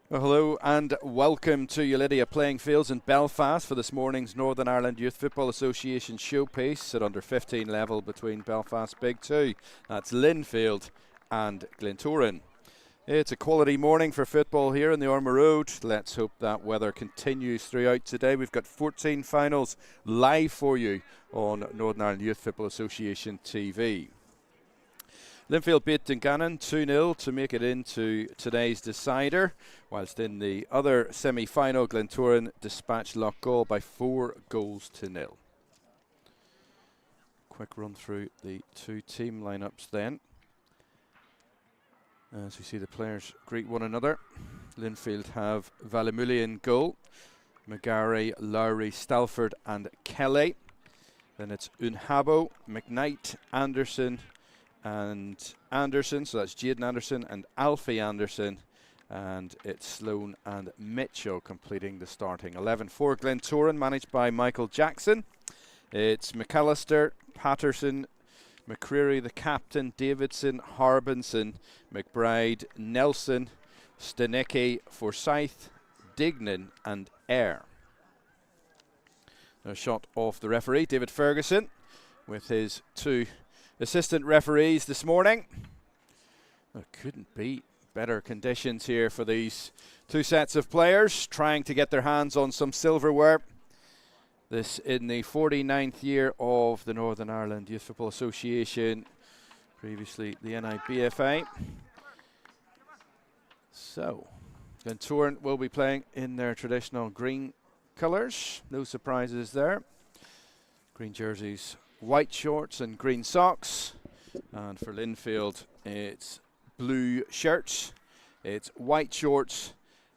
Well, hello and welcome to Ulidia Playing Fields in Belfast for this morning's Northern Ireland Youth Football Association showpiece at under 15 level between Belfast Big Two. That's Linfield and Glentoran. It's a quality morning for football here in the Ormer Road. Let's hope that weather continues throughout today. We've got 14 finals live for you on Northern Ireland Youth Football Association TV. Linfield beat Dungannon 2-0 to make it into today's decider, whilst in the other semi-final, Glentoran dispatched Loughgall by 4-0. Quick run through the two team lineups then. As we see the players greet one another. Linfield have Valimuli in goal, McGarry, Lowry, Stalford and Kelly. Then it's Unhabo, McKnight, Anderson and Anderson, so that's Jaden Anderson and Alfie Anderson, and it's Sloan and Mitchell completing the starting 11. For Glentoran, managed by Michael Jackson, it's McAllister, Patterson, McCreary the captain, Davidson, Harbinson, McBride, Nelson, Stanicki, Forsyth, Dignan and Eyre. A shot off the referee, David Ferguson, with his two assistant referees this morning. There couldn't be better conditions here for these two sets of players trying to get their hands on some silverware. This in the 49th year of the Northern Ireland Youth Football Association, previously the NIYFA. So, Glentoran will be playing in their traditional green colours. No surprises there. Green jerseys, white shorts and green socks, and for Linfield it's blue shirts, it's white shorts,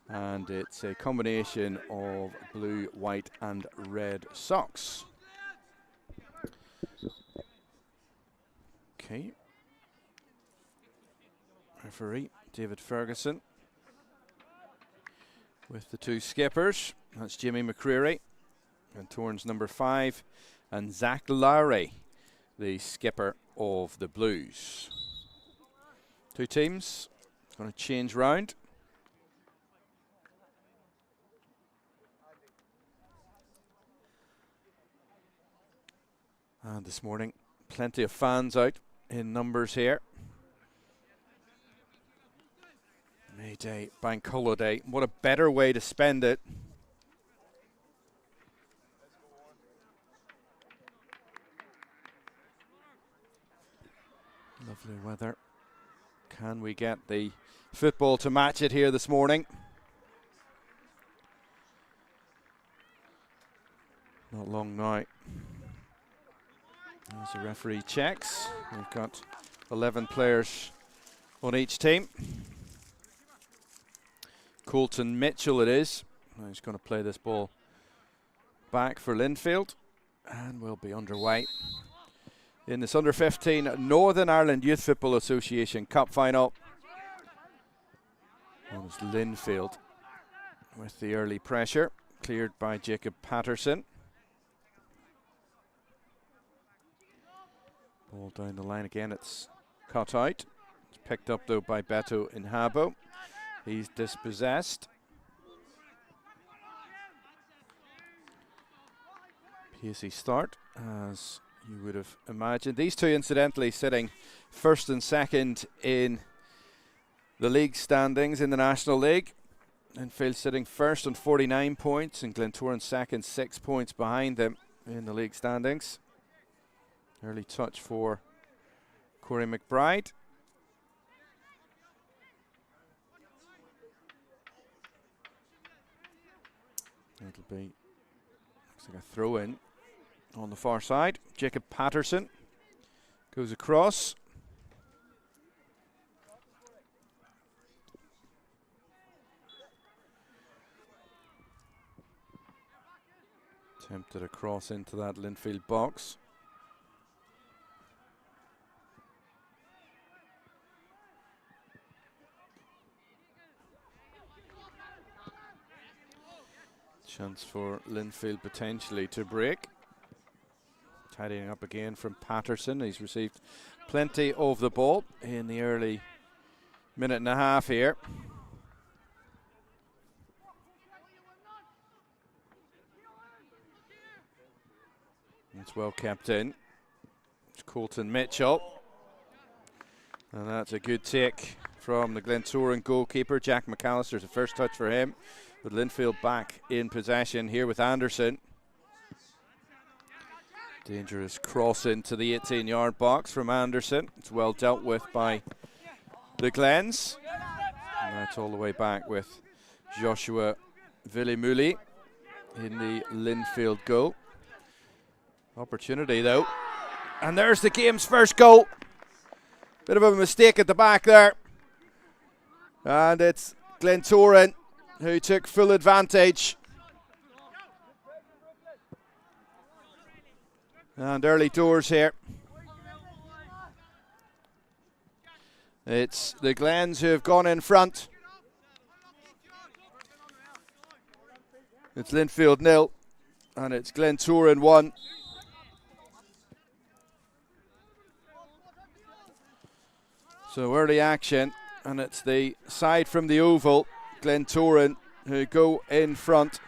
and it's a combination of blue, white and red socks. Okay, referee David Ferguson with the two skippers. That's Jimmy McCreary and Torrens number 5, and Zach Lowry, the skipper of the Blues. Two teams going to change round. And this morning, plenty of fans out in numbers here. May Day, bank holiday. What a better way to spend it. Lovely weather. Can we get the football to match it here this morning? Not long now. As the referee checks, we've got 11 players on each team. Colton Mitchell it is. He's going to play this ball back for Linfield, and we'll be underway in this under 15 Northern Ireland Youth Football Association Cup final. That was Linfield with the early pressure, cleared by Jacob Patterson. Ball down the line again, it's cut out. It's picked up though by Beto Inhabo. He's dispossessed. Pacey start, as you would have imagined. These two incidentally sitting first and second in the league standings in the National League. Linfield sitting first on 49 points and Glentoran second, 6 points behind them in the league standings. Early touch for Corey McBride. It'll be, looks like a throw in on the far side. Jacob Patterson goes across. Attempted a cross into that Linfield box. Chance for Linfield potentially to break. Tidying up again from Patterson. He's received plenty of the ball in the early minute and a half here. It's well kept in. It's Colton Mitchell. And that's a good take from the Glentoran goalkeeper. Jack McAllister's the first touch for him. But Linfield back in possession here with Anderson. Dangerous cross into the 18-yard box from Anderson. It's well dealt with by the Glens. And that's all the way back with Joshua Villimuli in the Linfield goal. Opportunity though. And there's the game's first goal. Bit of a mistake at the back there. And it's Glentoran who took full advantage. And early doors here. It's the Glens who have gone in front. It's Linfield 0 and it's Glentoran 1. So early action, and it's the side from the oval, Glentoran, who go in front.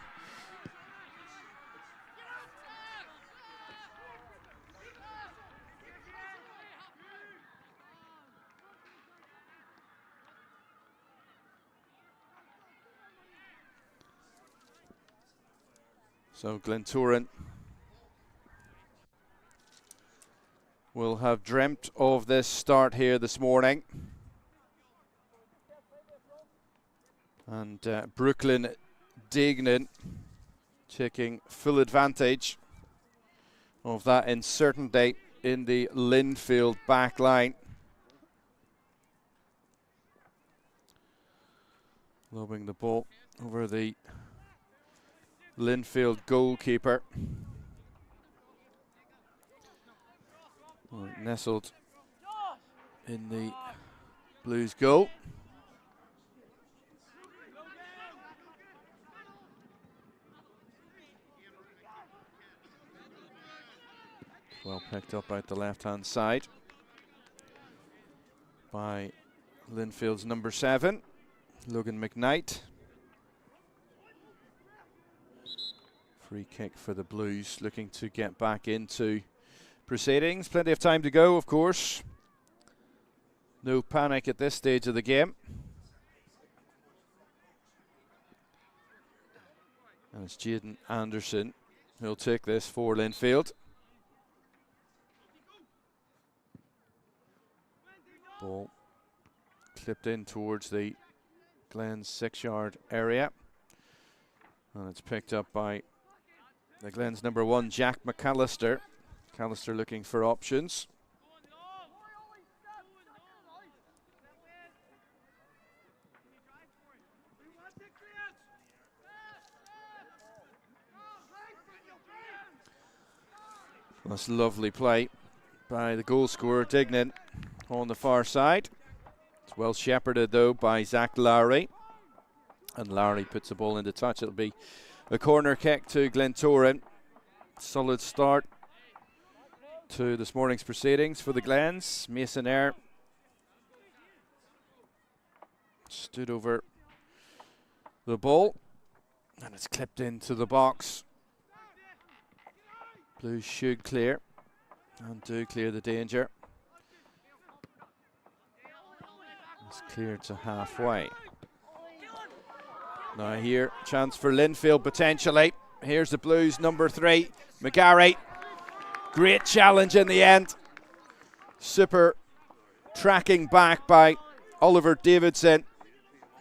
So Glentoran will have dreamt of this start here this morning. And Brooklyn Dignan taking full advantage of that uncertainty in the Linfield back line. Lobbing the ball over the Linfield goalkeeper. Nestled in the Blues goal. Well picked up out the left-hand side by Linfield's number 7, Logan McKnight. Free kick for the Blues, looking to get back into proceedings. Plenty of time to go, of course. No panic at this stage of the game. And it's Jaden Anderson who'll take this for Linfield. Ball clipped in towards the Glens 6-yard area. And it's picked up by the Glens number 1, Jack McAllister. McAllister looking for options. That's lovely play by the goal scorer Dignan on the far side. It's well shepherded though by Zach Lowry. And Lowry puts the ball into touch. It'll be a corner kick to Glentoran. Solid start to this morning's proceedings for the Glens. Mason Eyre stood over the ball and it's clipped into the box. Blues should clear and do clear the danger. It's cleared to halfway. Now here, chance for Linfield potentially. Here's the Blues number 3, McGarry. Great challenge in the end. Super tracking back by Oliver Davidson.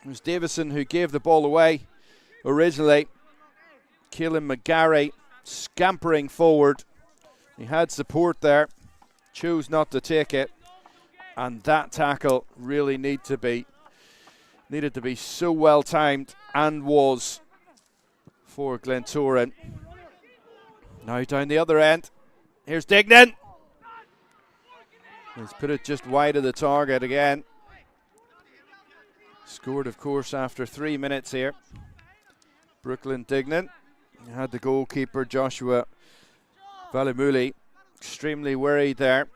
It was Davison who gave the ball away originally. Keelan McGarry scampering forward. He had support there, chose not to take it, and that tackle really needed to be so well timed, and was, for Glentoran. Now down the other end, here's Dignan. He's put it just wide of the target again. Scored, of course, after 3 minutes here. Brooklyn Dignan had the goalkeeper Joshua Valimuli extremely worried there.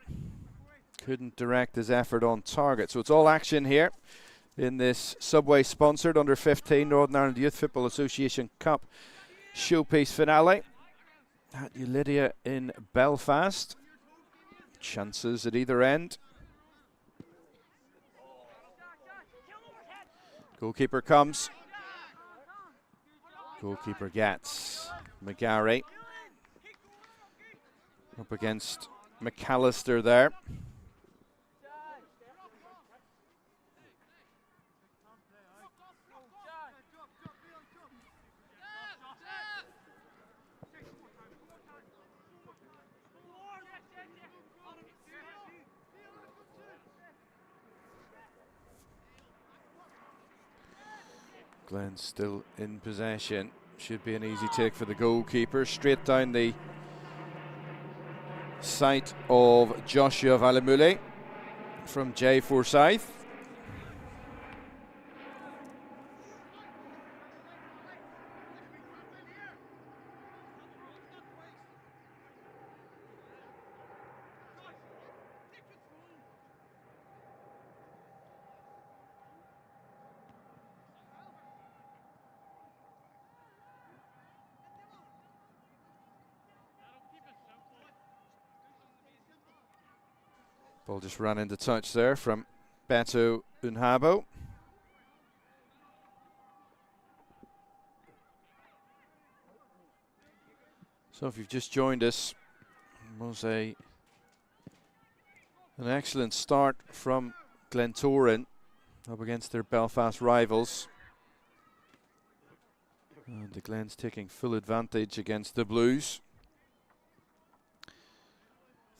Couldn't direct his effort on target. So it's all action here in this Subway sponsored under 15 Northern Ireland Youth Football Association Cup showpiece finale at Ulidia in Belfast. Chances at either end. Goalkeeper comes. Goalkeeper gets. McGarry up against McAllister there. Glenn still in possession. Should be an easy take for the goalkeeper. Straight down the sight of Joshua Valimuli from Jay Forsyth. Ball just ran into touch there from Beto Unhabo. So if you've just joined us, it was an excellent start from Glentoran up against their Belfast rivals. And the Glens taking full advantage against the Blues.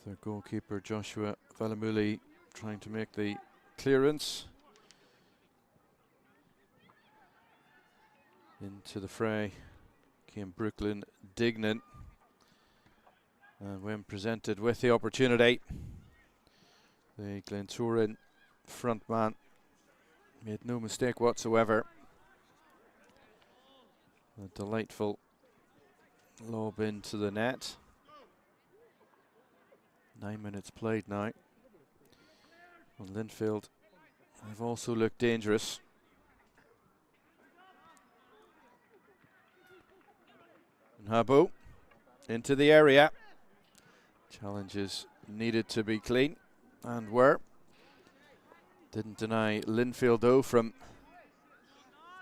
Their goalkeeper Joshua Valimuli trying to make the clearance. Into the fray came Brooklyn Dignan. And when presented with the opportunity, the Glentoran front man made no mistake whatsoever. A delightful lob into the net. 9 minutes played now. On Linfield, they've also looked dangerous. Unhabo into the area. Challenges needed to be clean, and were. Didn't deny Linfield though from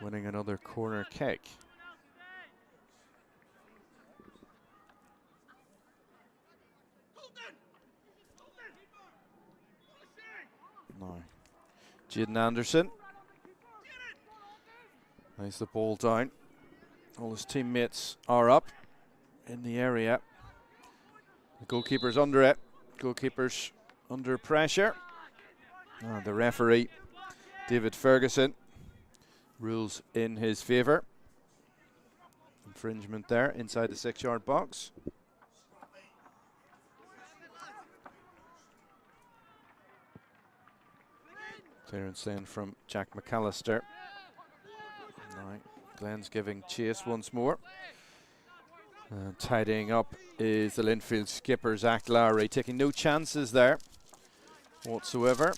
winning another corner kick. Now, Jaden Anderson lays the ball down. All his teammates are up in the area. The goalkeeper's under it. Goalkeeper's under pressure. And the referee, David Ferguson, rules in his favour. Infringement there inside the 6-yard box. Clearance then from Jack McAllister. Now Glenn's giving chase once more. And tidying up is the Linfield skipper Zach Lowry, taking no chances there whatsoever.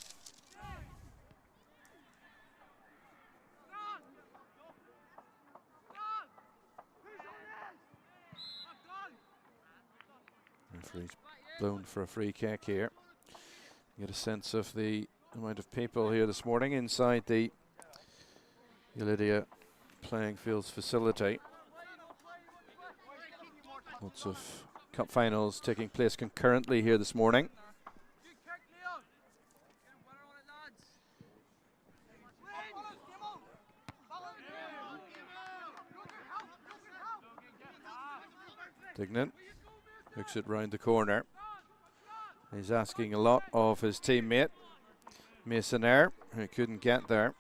Referee's blown for a free kick here. You get a sense of the amount of people here this morning inside the Ulidia playing fields facility. Lots of cup finals taking place concurrently here this morning. Dignan looks it round the corner. He's asking a lot of his teammate, Masonair, who couldn't get there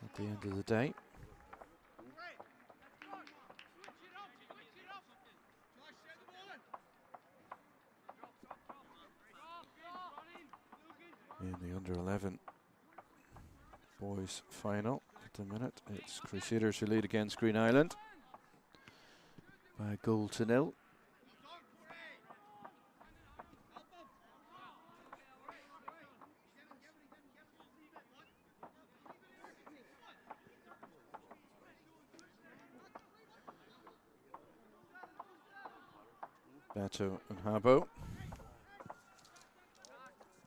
at the end of the day. In the under 11 boys final at the minute, it's Crusaders who lead against Green Island by a goal to nil. Beto and Habo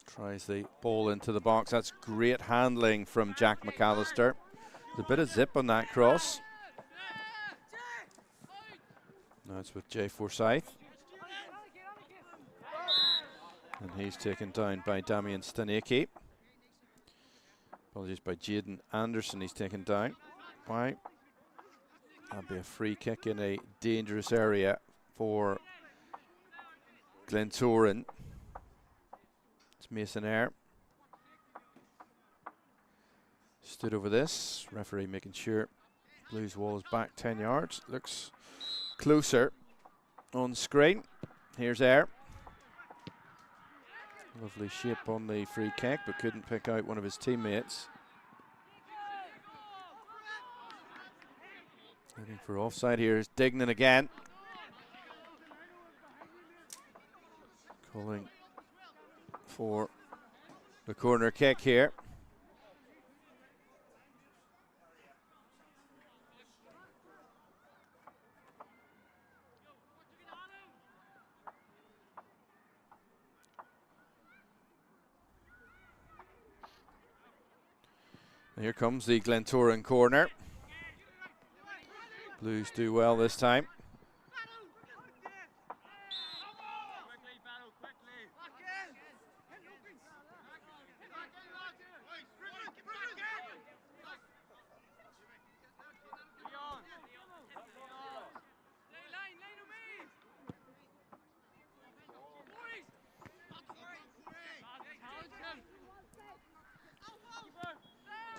tries the ball into the box. That's great handling from Jack McAllister. There's a bit of zip on that cross. Now it's with Jay Forsyth. And he's taken down by Damian Staniki. Apologies by Jaden Anderson, he's taken down. Why? That'll be a free kick in a dangerous area for Glentoran. It's Masonair. Stood over this. Referee making sure Blues wall is back 10 yards. Looks closer on screen. Here's Air. Lovely shape on the free kick, but couldn't pick out one of his teammates. Looking for offside here is Dignan again. Calling for the corner kick here. And here comes the Glentoran corner. Blues do well this time.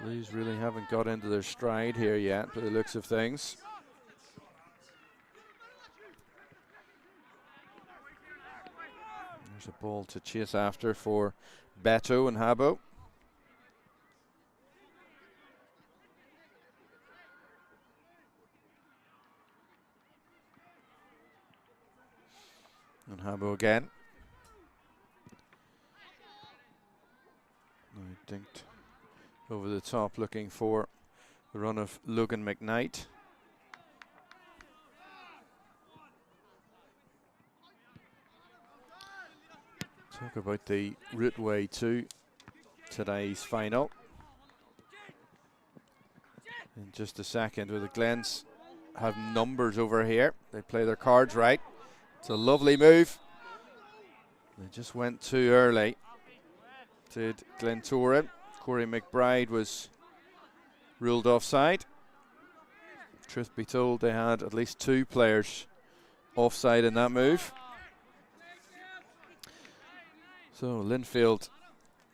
Blues really haven't got into their stride here yet, by the looks of things. There's a ball to chase after for Beto and Habo. And Habo again. Now dinked over the top, looking for the run of Logan McKnight. Talk about the routeway to today's final. In just a second, where the Glens have numbers over here. They play their cards right. It's a lovely move. They just went too early. Did Glentoran. Corey McBride was ruled offside. Truth be told, they had at least two players offside in that move. So Linfield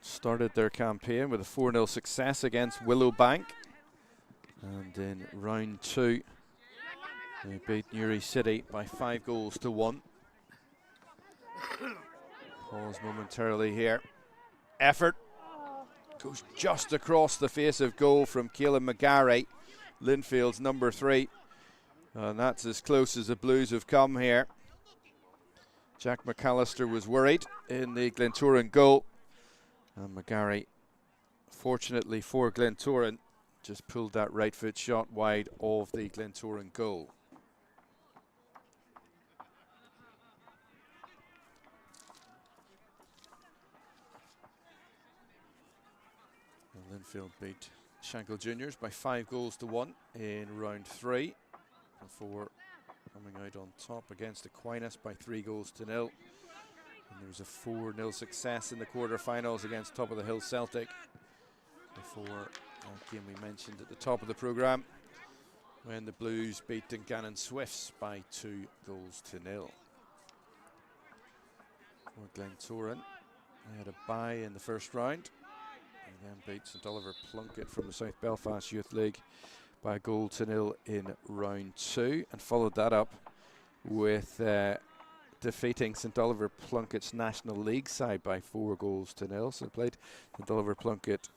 started their campaign with a 4-0 success against Willowbank. And in round two, they beat Newry City by 5-1. Pause momentarily here. Effort. Goes just across the face of goal from Caelan McGarry, Linfield's number 3. And that's as close as the Blues have come here. Jack McAllister was worried in the Glentoran goal. And McGarry, fortunately for Glentoran, just pulled that right foot shot wide of the Glentoran goal. Linfield beat Shankill Juniors by 5-1 in round 3 before coming out on top against Aquinas by 3-0. And there was a 4-0 success in the quarterfinals against Top of the Hill Celtic before that game we mentioned at the top of the programme. when the Blues beat Dungannon Swifts by 2-0. For Glentoran, they had a bye in the first round and then beat St Oliver Plunkett from the South Belfast Youth League by 1-0 in round 2, and followed that up with defeating St Oliver Plunkett's National League side by 4-0. So they played St Oliver Plunkett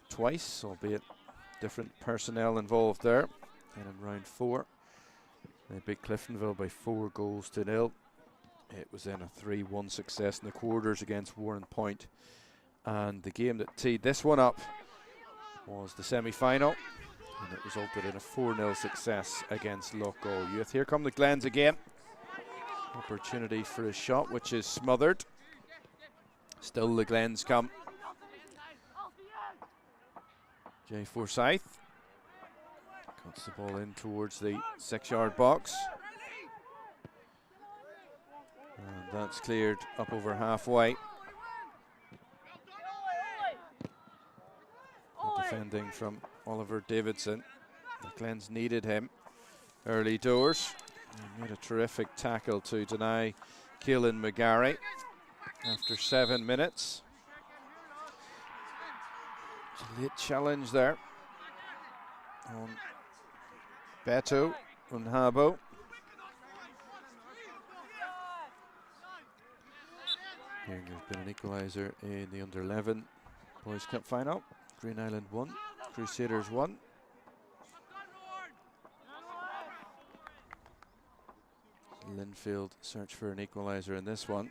twice, albeit different personnel involved there. And in round 4, they beat Cliftonville by 4-0. It was then a 3-1 success in the quarters against Warren Point. And the game that teed this one up was the semi-final, and it resulted in a 4-0 success against Loughgall Youth. Here come the Glens again. Opportunity for a shot, which is smothered. Still the Glens come. Jay Forsyth cuts the ball in towards the 6-yard box. And that's cleared up over halfway. Defending from Oliver Davidson. The Glens needed him early doors. He made a terrific tackle to deny Keelan McGarry after 7 minutes. A late challenge there on Beto Unhabo. Here there's been an equaliser in the under-11 Boys Cup final. Green Island 1, Crusaders 1. Linfield search for an equaliser in this one.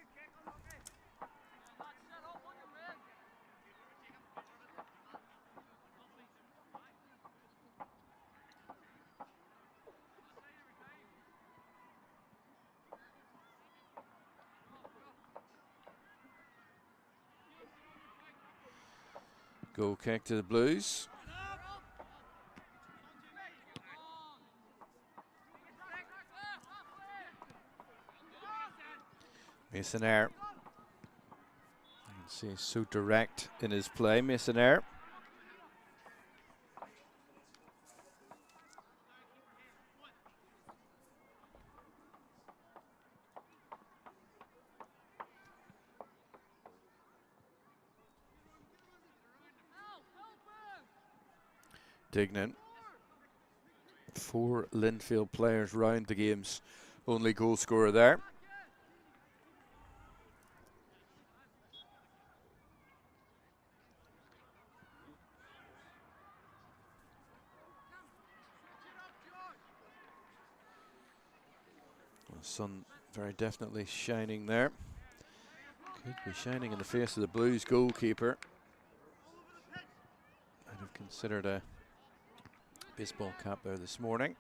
Goal kick to the Blues. Mason Eyre. You can see he's so direct in his play, Mason Eyre. Dignan. 4 Linfield players round the game's only goal scorer there. The sun very definitely shining there. Could be shining in the face of the Blues goalkeeper. I'd have considered a baseball cap there this morning.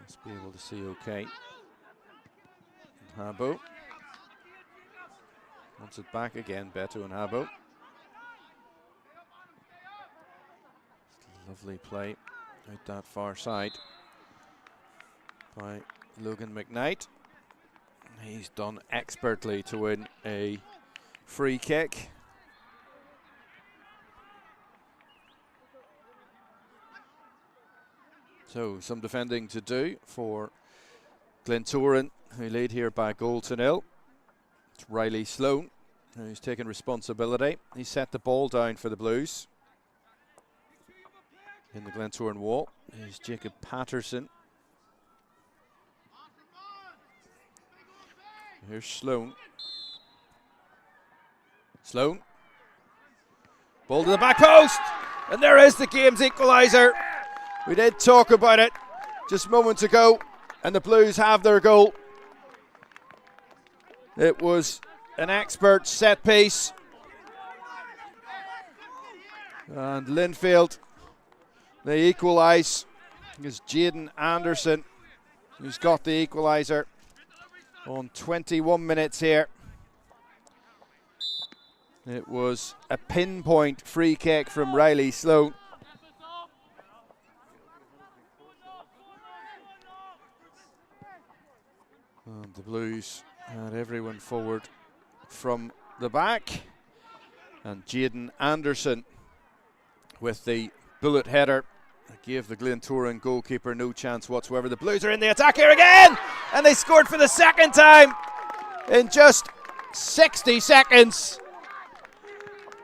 Must be able to see okay. And Habo wants it back again, Beto and Habo. Lovely play out that far side by Logan McKnight. He's done expertly to win a free kick. So some defending to do for Glentoran, who lead here by 1-0. It's Riley Sloan who's taken responsibility. He set the ball down for the Blues. In the Glentoran wall is Jacob Patterson. Here's Sloan. Sloan. Ball to the back post. And there is the game's equaliser. We did talk about it just moments ago, and the Blues have their goal. It was an expert set piece. And Linfield, they equalise. It's Jaden Anderson who's got the equaliser on 21 minutes here. It was a pinpoint free kick from Riley Sloan. And the Blues had everyone forward from the back. And Jaden Anderson with the bullet header Gave the Glentoran goalkeeper no chance whatsoever. The Blues are in the attack here again, and they scored for the second time in just 60 seconds.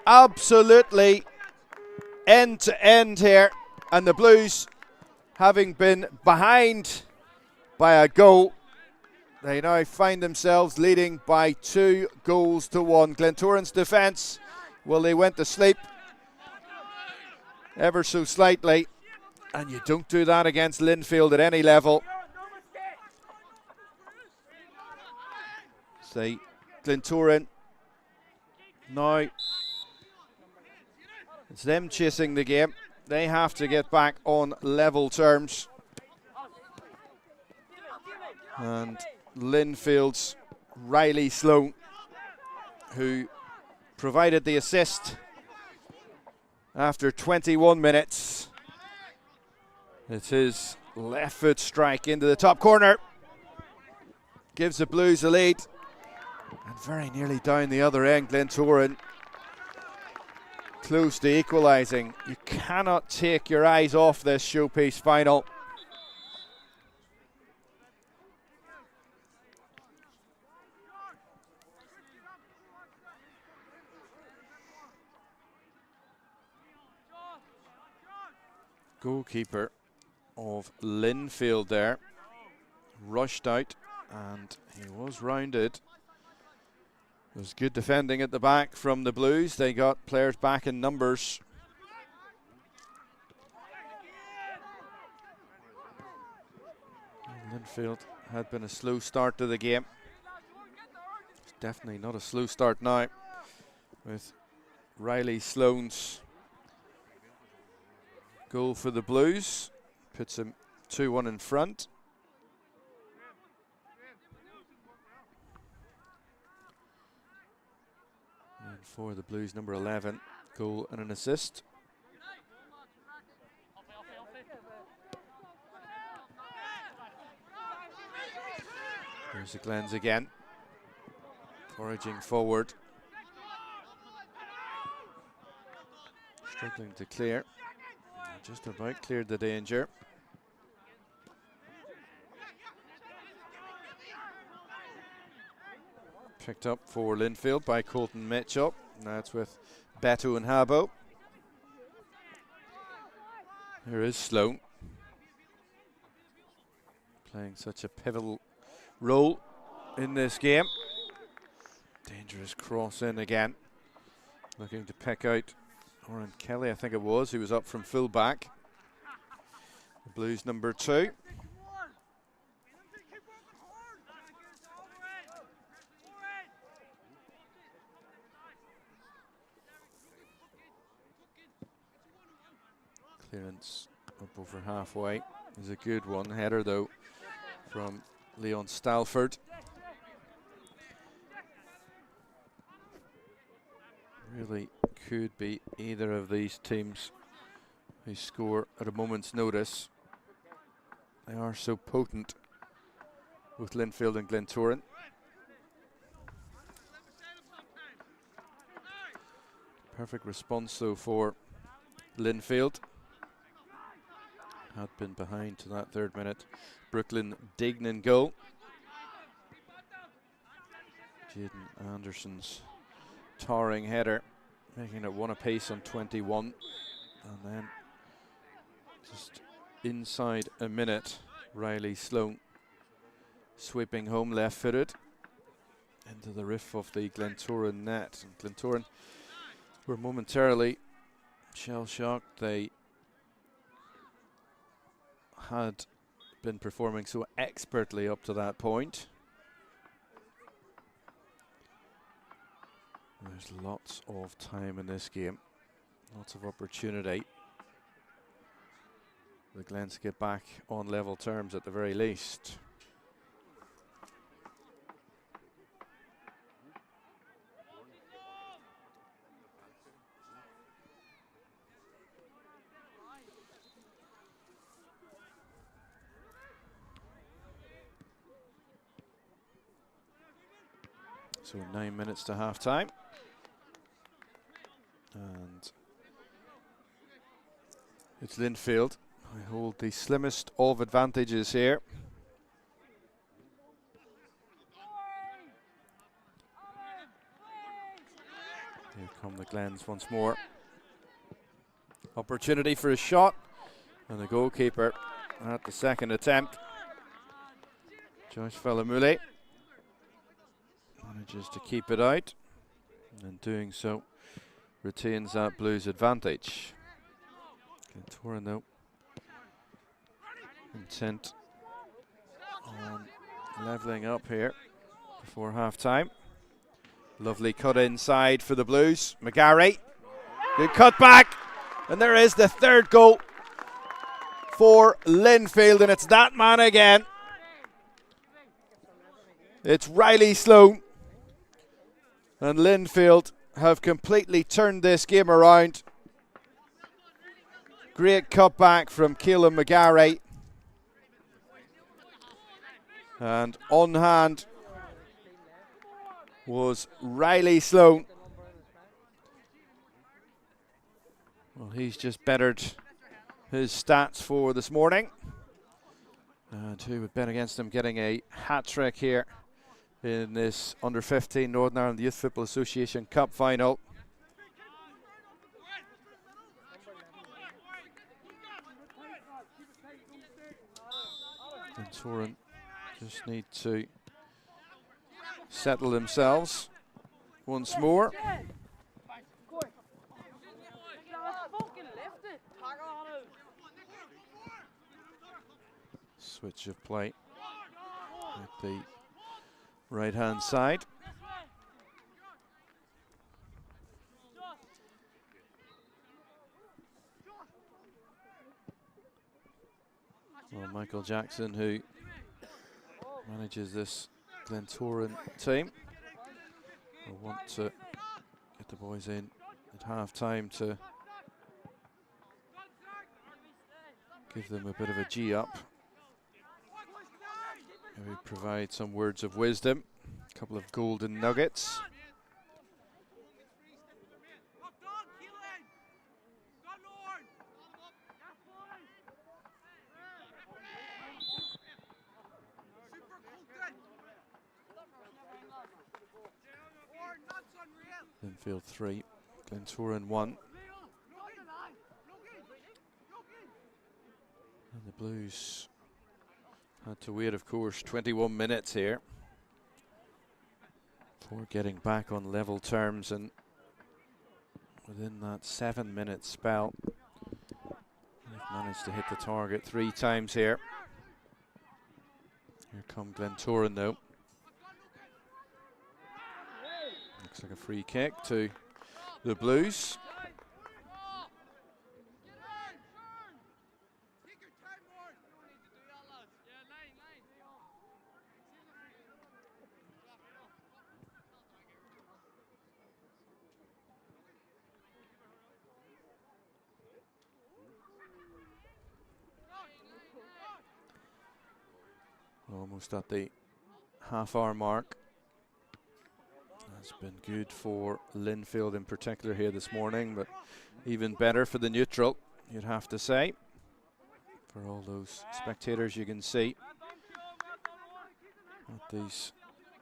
Absolutely end to end here, and the Blues, having been behind by a goal, they now find themselves leading by 2-1. Glentoran's defence, well, they went to sleep ever so slightly, and you don't do that against Linfield at any level. Say, Glentoran now, it's them chasing the game. They have to get back on level terms. And Linfield's Riley Sloan, who provided the assist after 21 minutes. It's his left foot strike into the top corner. Gives the Blues a lead. And very nearly down the other end, Glentoran close to equalising. You cannot take your eyes off this showpiece final. Goalkeeper of Linfield there rushed out, and he was rounded. It was good defending at the back from the Blues. They got players back in numbers. Linfield had been a slow start to the game. It's definitely not a slow start now, with Riley Sloan's goal for the Blues. Puts him 2-1 in front. And for the Blues, number 11, goal and an assist. Here's the Glens again, foraging forward. Struggling to clear. Just about cleared the danger. Picked up for Linfield by Colton Mitchell. Now it's with Beto and Habo. Here is Sloan, playing such a pivotal role in this game. Dangerous cross in again. Looking to pick out Oren Kelly, I think it was, who was up from full back. The Blues number 2. Clearance up over halfway is a good one. Header though from Leon Stalford. Really could be either of these teams who score at a moment's notice. They are so potent, both Linfield and Glentoran. Perfect response though for Linfield. Had been behind to that 3rd minute. Brooklyn Dignan goal. Jaden Anderson's towering header, making it 1 apiece on 21. And then just inside a minute, Riley Sloan sweeping home left-footed into the roof of the Glentoran net. And Glentoran were momentarily shell-shocked. They had been performing so expertly up to that point. There's lots of time in this game, lots of opportunity. The Glens get back on level terms at the very least. So 9 minutes to half time. And it's Linfield I hold the slimmest of advantages here. Here come the Glens once more. Opportunity for a shot, and the goalkeeper at the second attempt. Josh Falamule manages to keep it out, and in doing so retains that Blues advantage. Glentoran though intent on levelling up here before half time. Lovely cut inside for the Blues. McGarry, good cut back, and there is the third goal for Linfield, and it's that man again. It's Riley Sloan, and Linfield have completely turned this game around. Great cutback from Keelan McGarry, and on hand was Riley Sloan. Well, he's just bettered his stats for this morning, and who would bet against him getting a hat-trick here in this under-15 Northern Ireland Youth Football Association Cup final. Glentoran just need to settle themselves once more. Switch of play at the right-hand side. Well, Michael Jackson, who manages this Glentoran team, will want to get the boys in at half-time to give them a bit of a G-up. Maybe provide some words of wisdom, a couple of golden nuggets. Linfield 3, Glentoran 1. And the Blues had to wait, of course, 21 minutes here before getting back on level terms, and within that 7-minute spell, they've managed to hit the target 3 times here. Here come Glentoran though. Looks like a free kick to the Blues. Almost at the half-hour mark. That's been good for Linfield in particular here this morning, but even better for the neutral, you'd have to say. For all those spectators you can see at these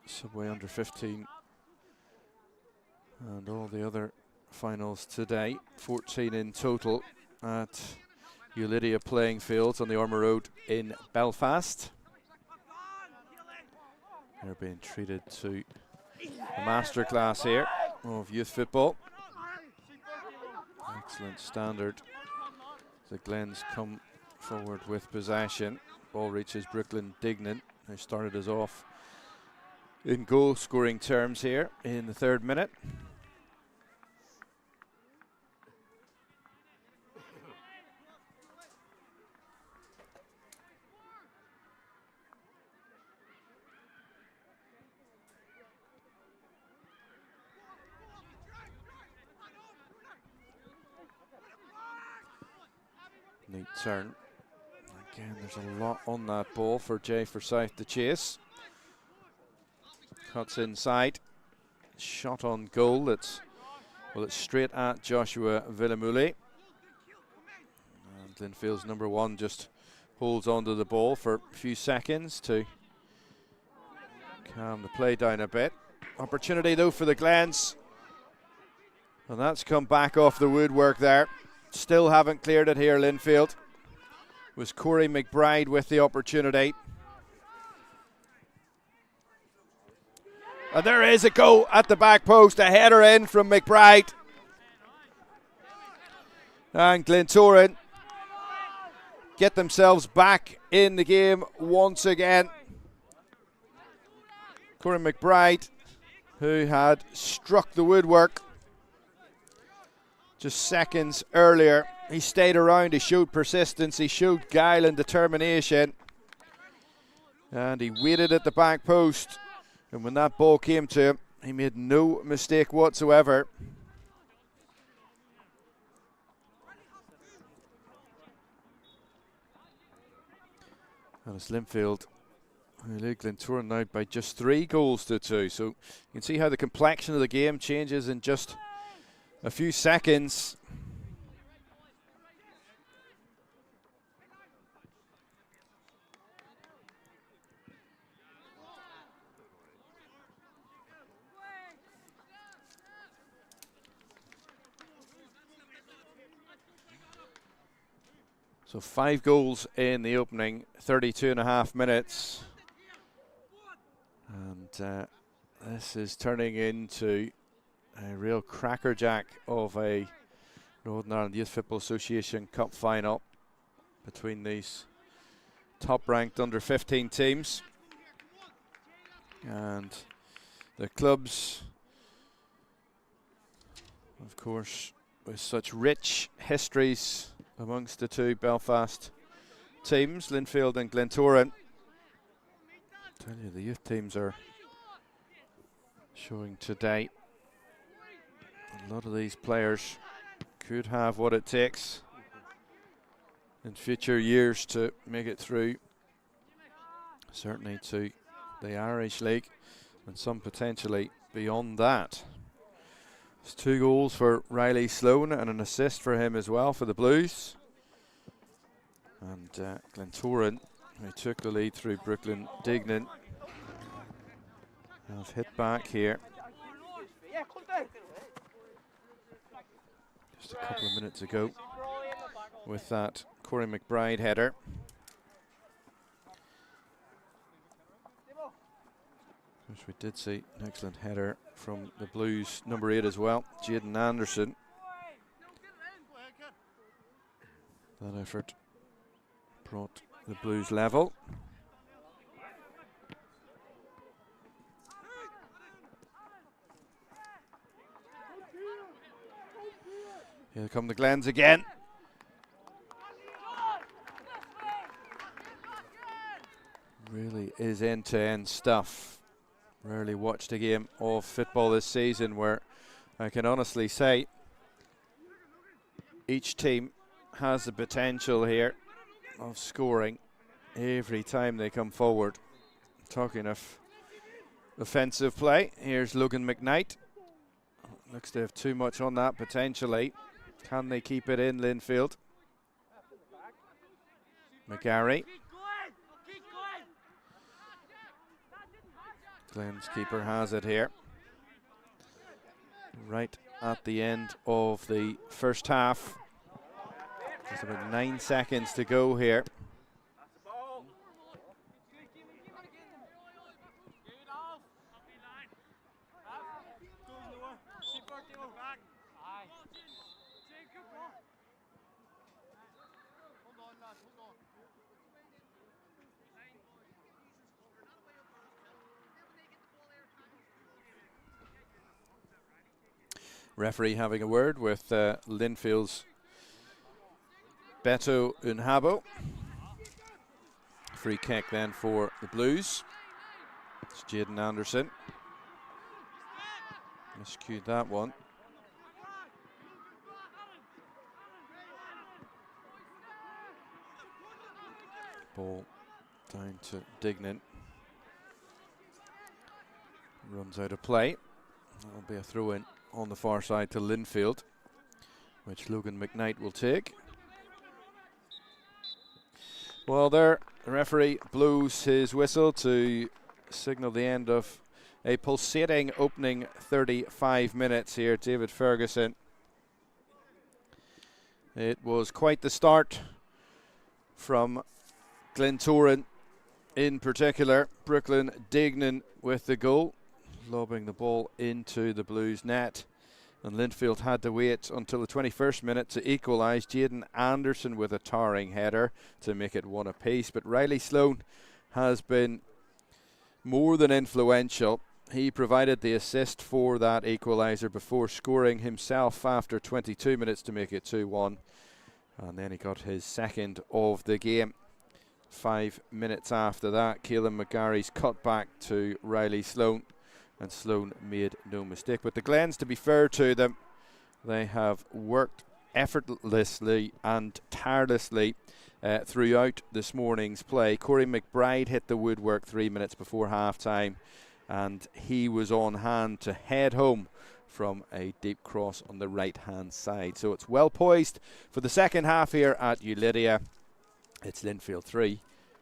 Subway under 15 and all the other finals today, 14 in total at Ulidia playing fields on the Ormer Road in Belfast. They're being treated to a masterclass here of youth football. Excellent standard. The Glens come forward with possession. Ball reaches Brooklyn Dignan, who started us off in goal scoring terms here in the 3rd minute. Neat turn. Again, there's a lot on that ball for Jay Forsyth to chase. Cuts inside. Shot on goal. It's straight at Joshua Villamule. And Linfield's number 1 just holds onto the ball for a few seconds to calm the play down a bit. Opportunity though for the Glens. And that's come back off the woodwork there. Still haven't cleared it here, Linfield. It was Corey McBride with the opportunity. And there is a go at the back post. A header in from McBride. And Glentoran get themselves back in the game once again. Corey McBride, who had struck the woodwork just seconds earlier. He stayed around, he showed persistence, he showed guile and determination. And he waited at the back post. And when that ball came to him, he made no mistake whatsoever. And it's Linfield who lead Glentoran now by just 3 goals to 2. So you can see how the complexion of the game changes in just a few seconds. So 5 goals in the opening 32.5 minutes. And this is turning into a real crackerjack of a Northern Ireland Youth Football Association Cup final between these top-ranked under-15 teams. And the clubs, of course, with such rich histories amongst the 2 Belfast teams, Linfield and Glentoran. I tell you, the youth teams are showing today a lot of these players could have what it takes in future years to make it through, certainly to the Irish League, and some potentially beyond that. It's 2 goals for Riley Sloan and an assist for him as well for the Blues. And Glentoran, who took the lead through Brooklyn Dignan, have hit back here. Just a couple of minutes ago with that Corey McBride header. Which we did see an excellent header from the Blues number 8 as well, Jaden Anderson. That effort brought the Blues level. Here come the Glens again. Really is end-to-end stuff. Rarely watched a game of football this season where I can honestly say each team has the potential here of scoring every time they come forward. Talking of offensive play, here's Logan McKnight. Looks to have too much on that potentially. Can they keep it in, Linfield? McGarry. Glen's keeper has it here. Right at the end of the first half. Just about 9 seconds to go here. Referee having a word with Linfield's Beto Unhabo. Free kick then for the Blues. It's Jaden Anderson. Miscued that one. Ball down to Dignan. Runs out of play. That'll be a throw in on the far side to Linfield, which Logan McKnight will take. Well, there, the referee blows his whistle to signal the end of a pulsating opening 35 minutes here, David Ferguson. It was quite the start from Glentoran in particular. Brooklyn Dignan with the goal, lobbing the ball into the Blues net. And Linfield had to wait until the 21st minute to equalise. Jaden Anderson with a towering header to make it one apiece. But Riley Sloan has been more than influential. He provided the assist for that equaliser before scoring himself after 22 minutes to make it 2-1. And then he got his second of the game. 5 minutes after that, Caelan McGarry's cut back to Riley Sloan. And Sloan made no mistake. But the Glens, to be fair to them, they have worked effortlessly and tirelessly throughout this morning's play. Corey McBride hit the woodwork 3 minutes before half-time, and he was on hand to head home from a deep cross on the right-hand side. So it's well poised for the second half here at Ulidia. It's Linfield 3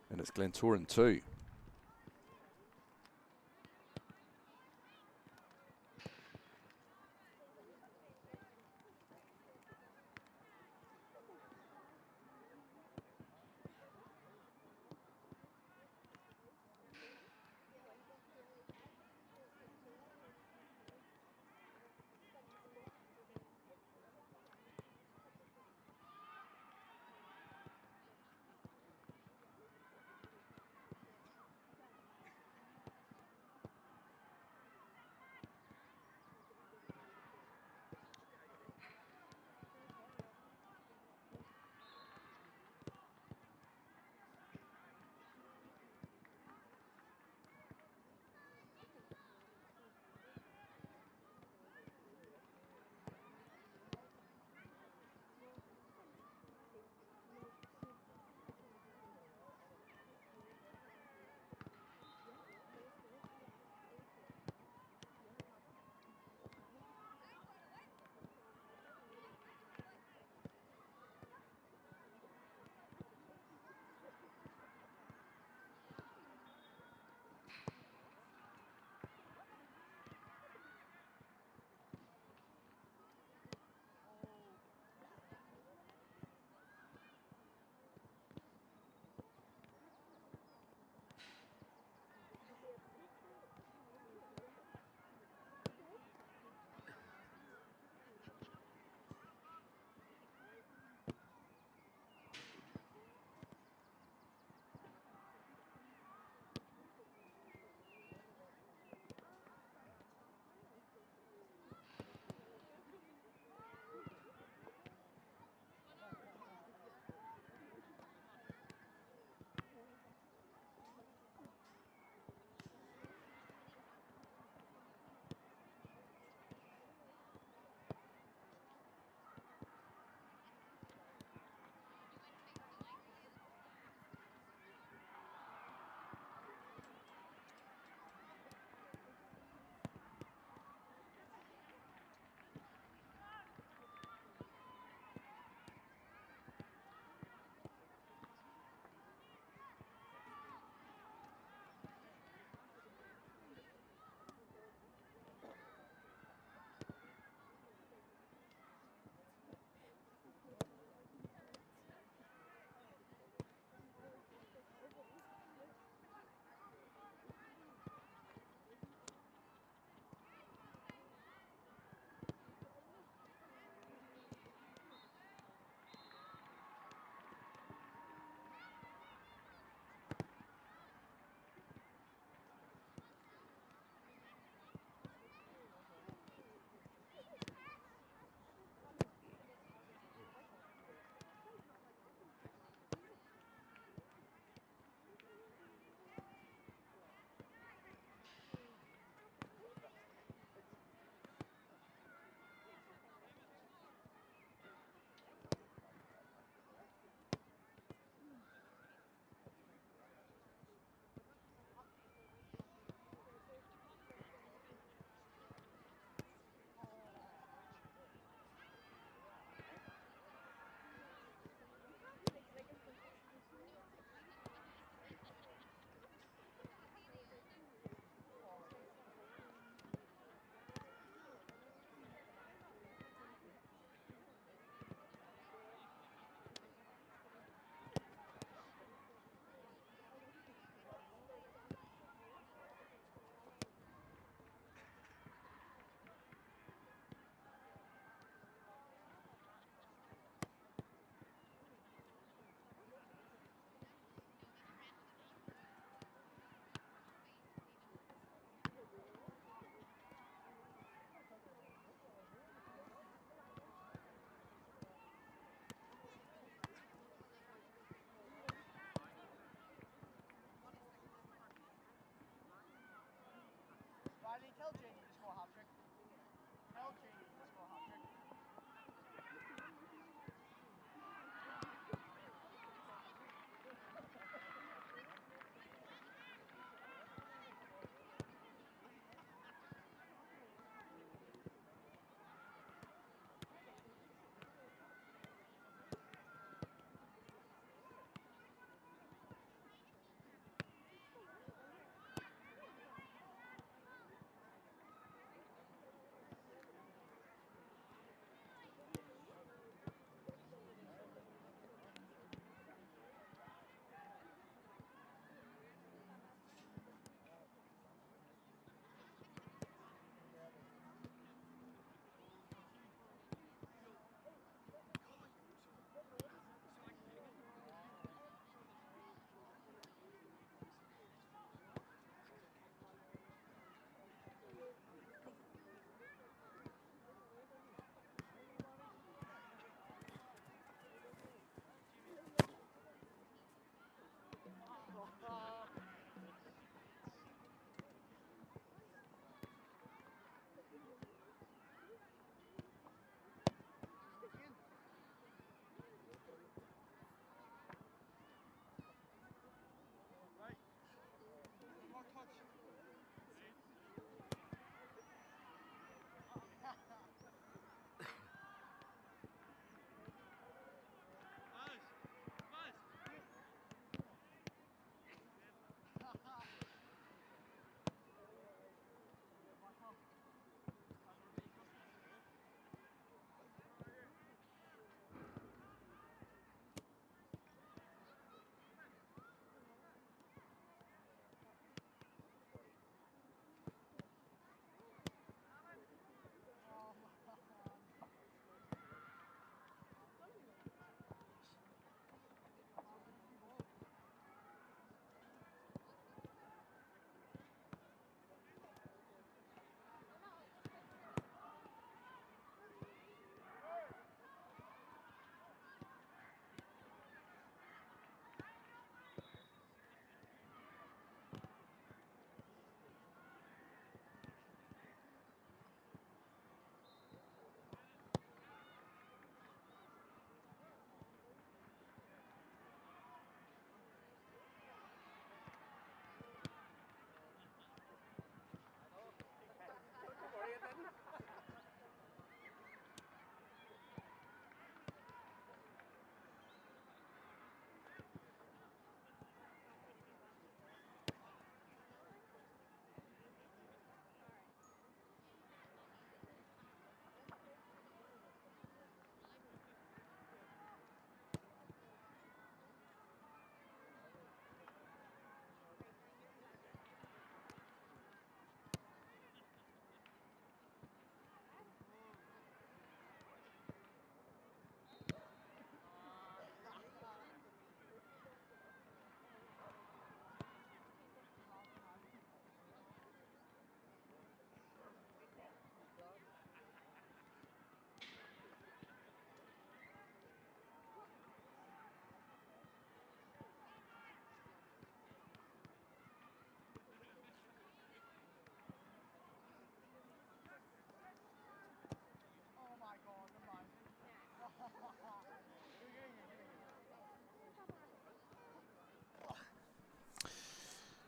and it's Glentoran 2.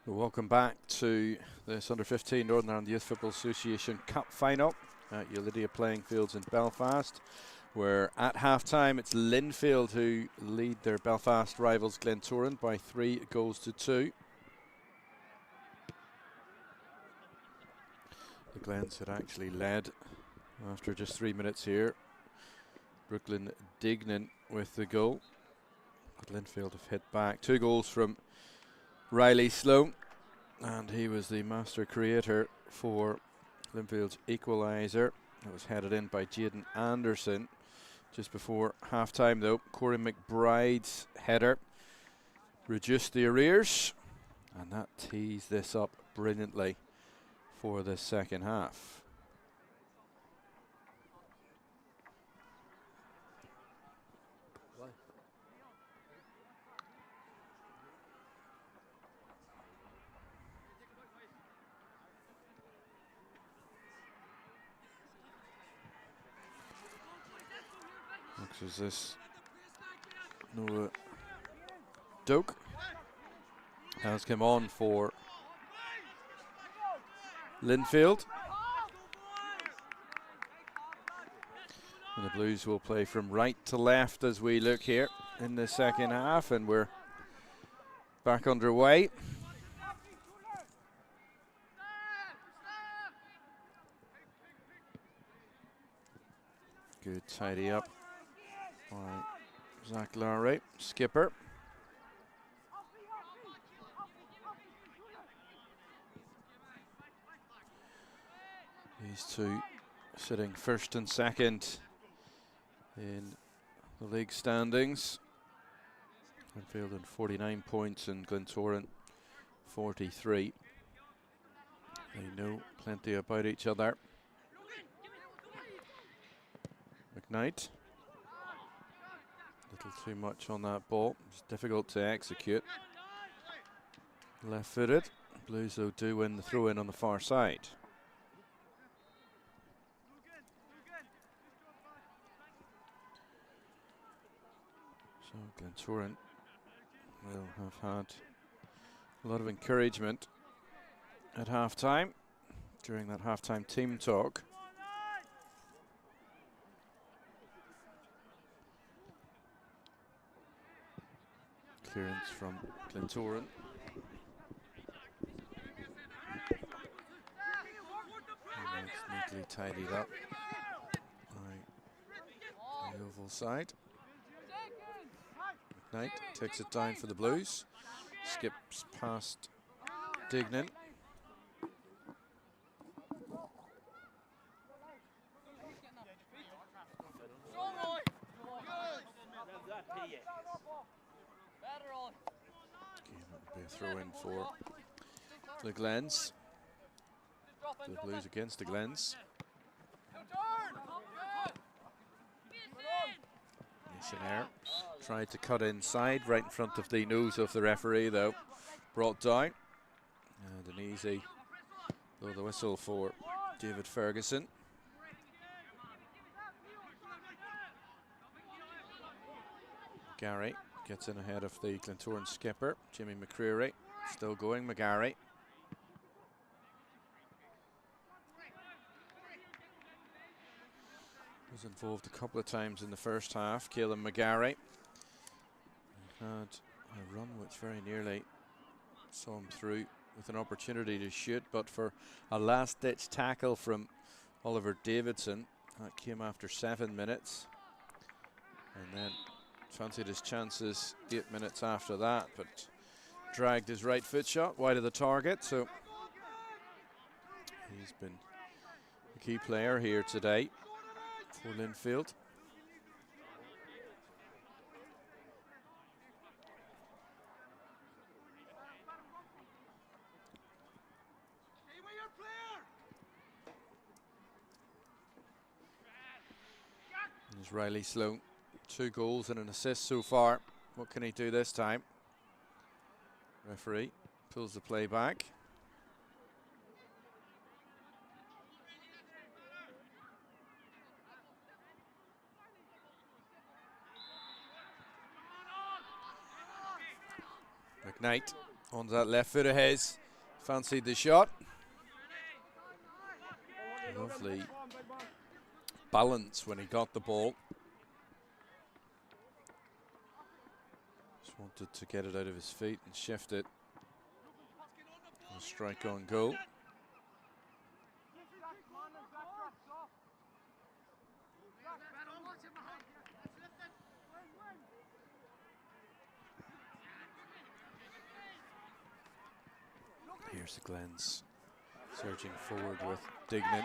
Welcome back to this Under-15 Northern Ireland Youth Football Association Cup final at Ulidia Playing Fields in Belfast, where at half-time it's Linfield who lead their Belfast rivals Glentoran by 3-2. The Glens had actually led after just 3 minutes here. Brooklyn Dignan with the goal. But Linfield have hit back. 2 goals from Riley Sloan, and he was the master creator for Linfield's equaliser. That was headed in by Jaden Anderson just before half-time though. Corey McBride's header reduced the arrears, and that tees this up brilliantly for the second half. Looks as this Noah Doak has come on for Linfield. And the Blues will play from right to left as we look here in the second half, and we're back underway. Good tidy up by Zach Larry, skipper. These two sitting first and second in the league standings. Linfield on 49 points and Glentoran 43. They know plenty about each other. McKnight. A little too much on that ball. It's difficult to execute. Left-footed. Blues though do win the throw-in on the far side. So Glentoran will have had a lot of encouragement at half-time during that half-time team talk. Clearance from Glentoran. And that's neatly tidied up by the oval side. McKnight takes it down for the Blues. Skips past Dignan. Be a throw in for the Glens. The Blues against the Glens. Missionaire tried to cut inside right in front of the nose of the referee though. Brought down. And an easy blow the whistle for David Ferguson. Gary gets in ahead of the Glentoran skipper, Jimmy McCreary. Still going, McGarry. Was involved a couple of times in the first half, Caelan McGarry. Had a run which very nearly saw him through with an opportunity to shoot, but for a last-ditch tackle from Oliver Davidson, that came after 7 minutes. And then fancied his chances 8 minutes after that, but dragged his right foot shot wide of the target. So he's been a key player here today for Linfield. There's Riley Sloan. 2 goals and an assist so far. What can he do this time? Referee pulls the play back. McKnight On that left foot of his. Fancied the shot. Lovely balance when he got the ball. Just wanted to get it out of his feet and shift it. And strike on goal. Here's the Glens surging forward with Dignan.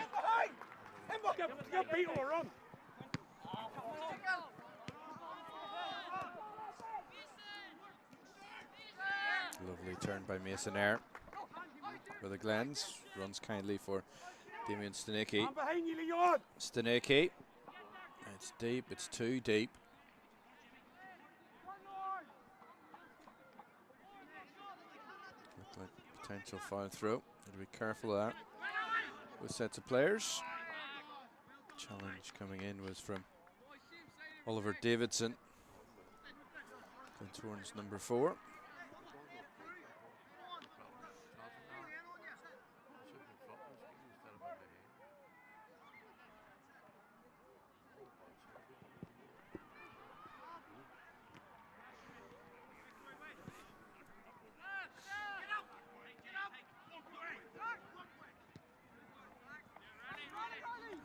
Lovely turn by Mason Eyre for the Glens. Runs kindly for Damien Stanicki. Stanicki. It's deep, it's too deep. Looked like potential foul throw. Got to be careful of that with sets of players. Challenge coming in was from Oliver Davidson. Glentoran's number 4.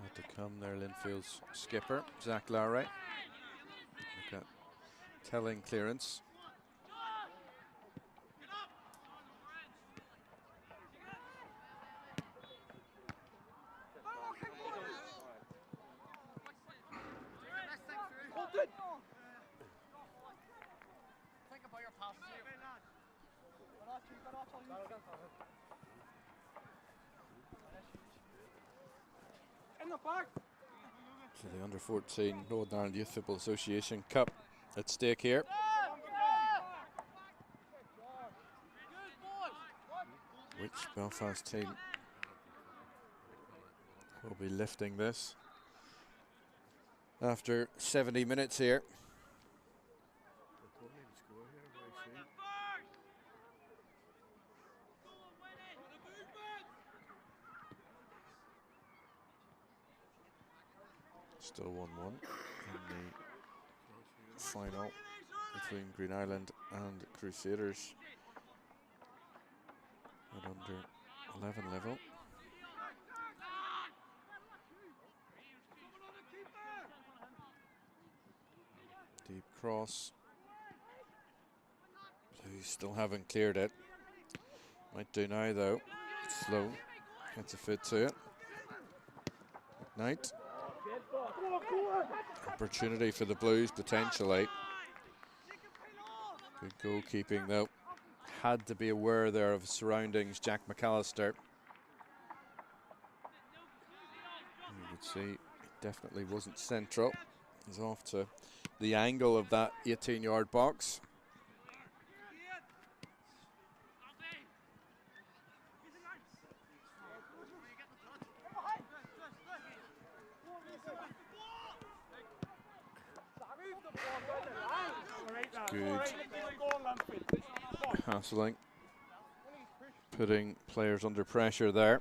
Had to come there, Linfield's skipper, Zach Lowry. Look at telling clearance. So the under-14 Northern Ireland Youth Football Association Cup at stake here. Which Belfast team will be lifting this after 70 minutes here? Still 1-1 in the final between Green Island and Crusaders at under 11 level. Deep cross. Blues still haven't cleared it. Might do now though. Slow. Gets a foot to it. Knight. Opportunity for the Blues potentially. Good goalkeeping though. Had to be aware there of surroundings. Jack McAllister. You would see it definitely wasn't central. He's off to the angle of that 18-yard box. Good hassling, putting players under pressure there.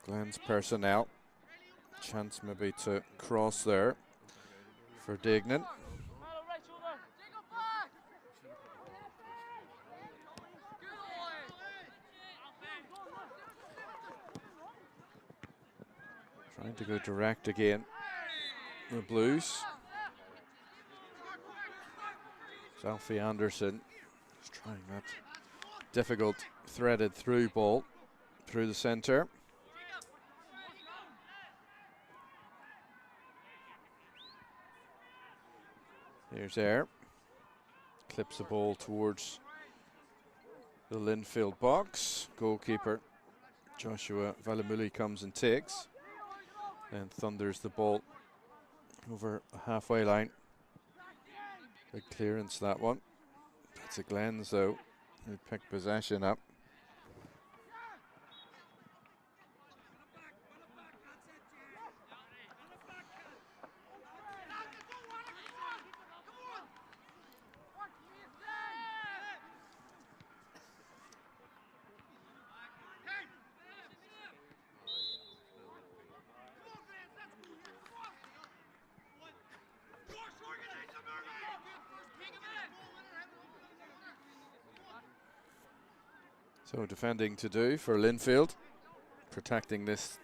Glenn's personnel, chance maybe to cross there for Dignan. Trying to go direct again. The Blues. Alfie Anderson is trying that difficult threaded through ball through the centre. Here's Eyre. Clips the ball towards the Linfield box. Goalkeeper Joshua Valimuli comes and takes. And thunders the ball over the halfway line. Big clearance, that one. It's a Glens though, who picked possession up. So defending to do for Linfield, protecting this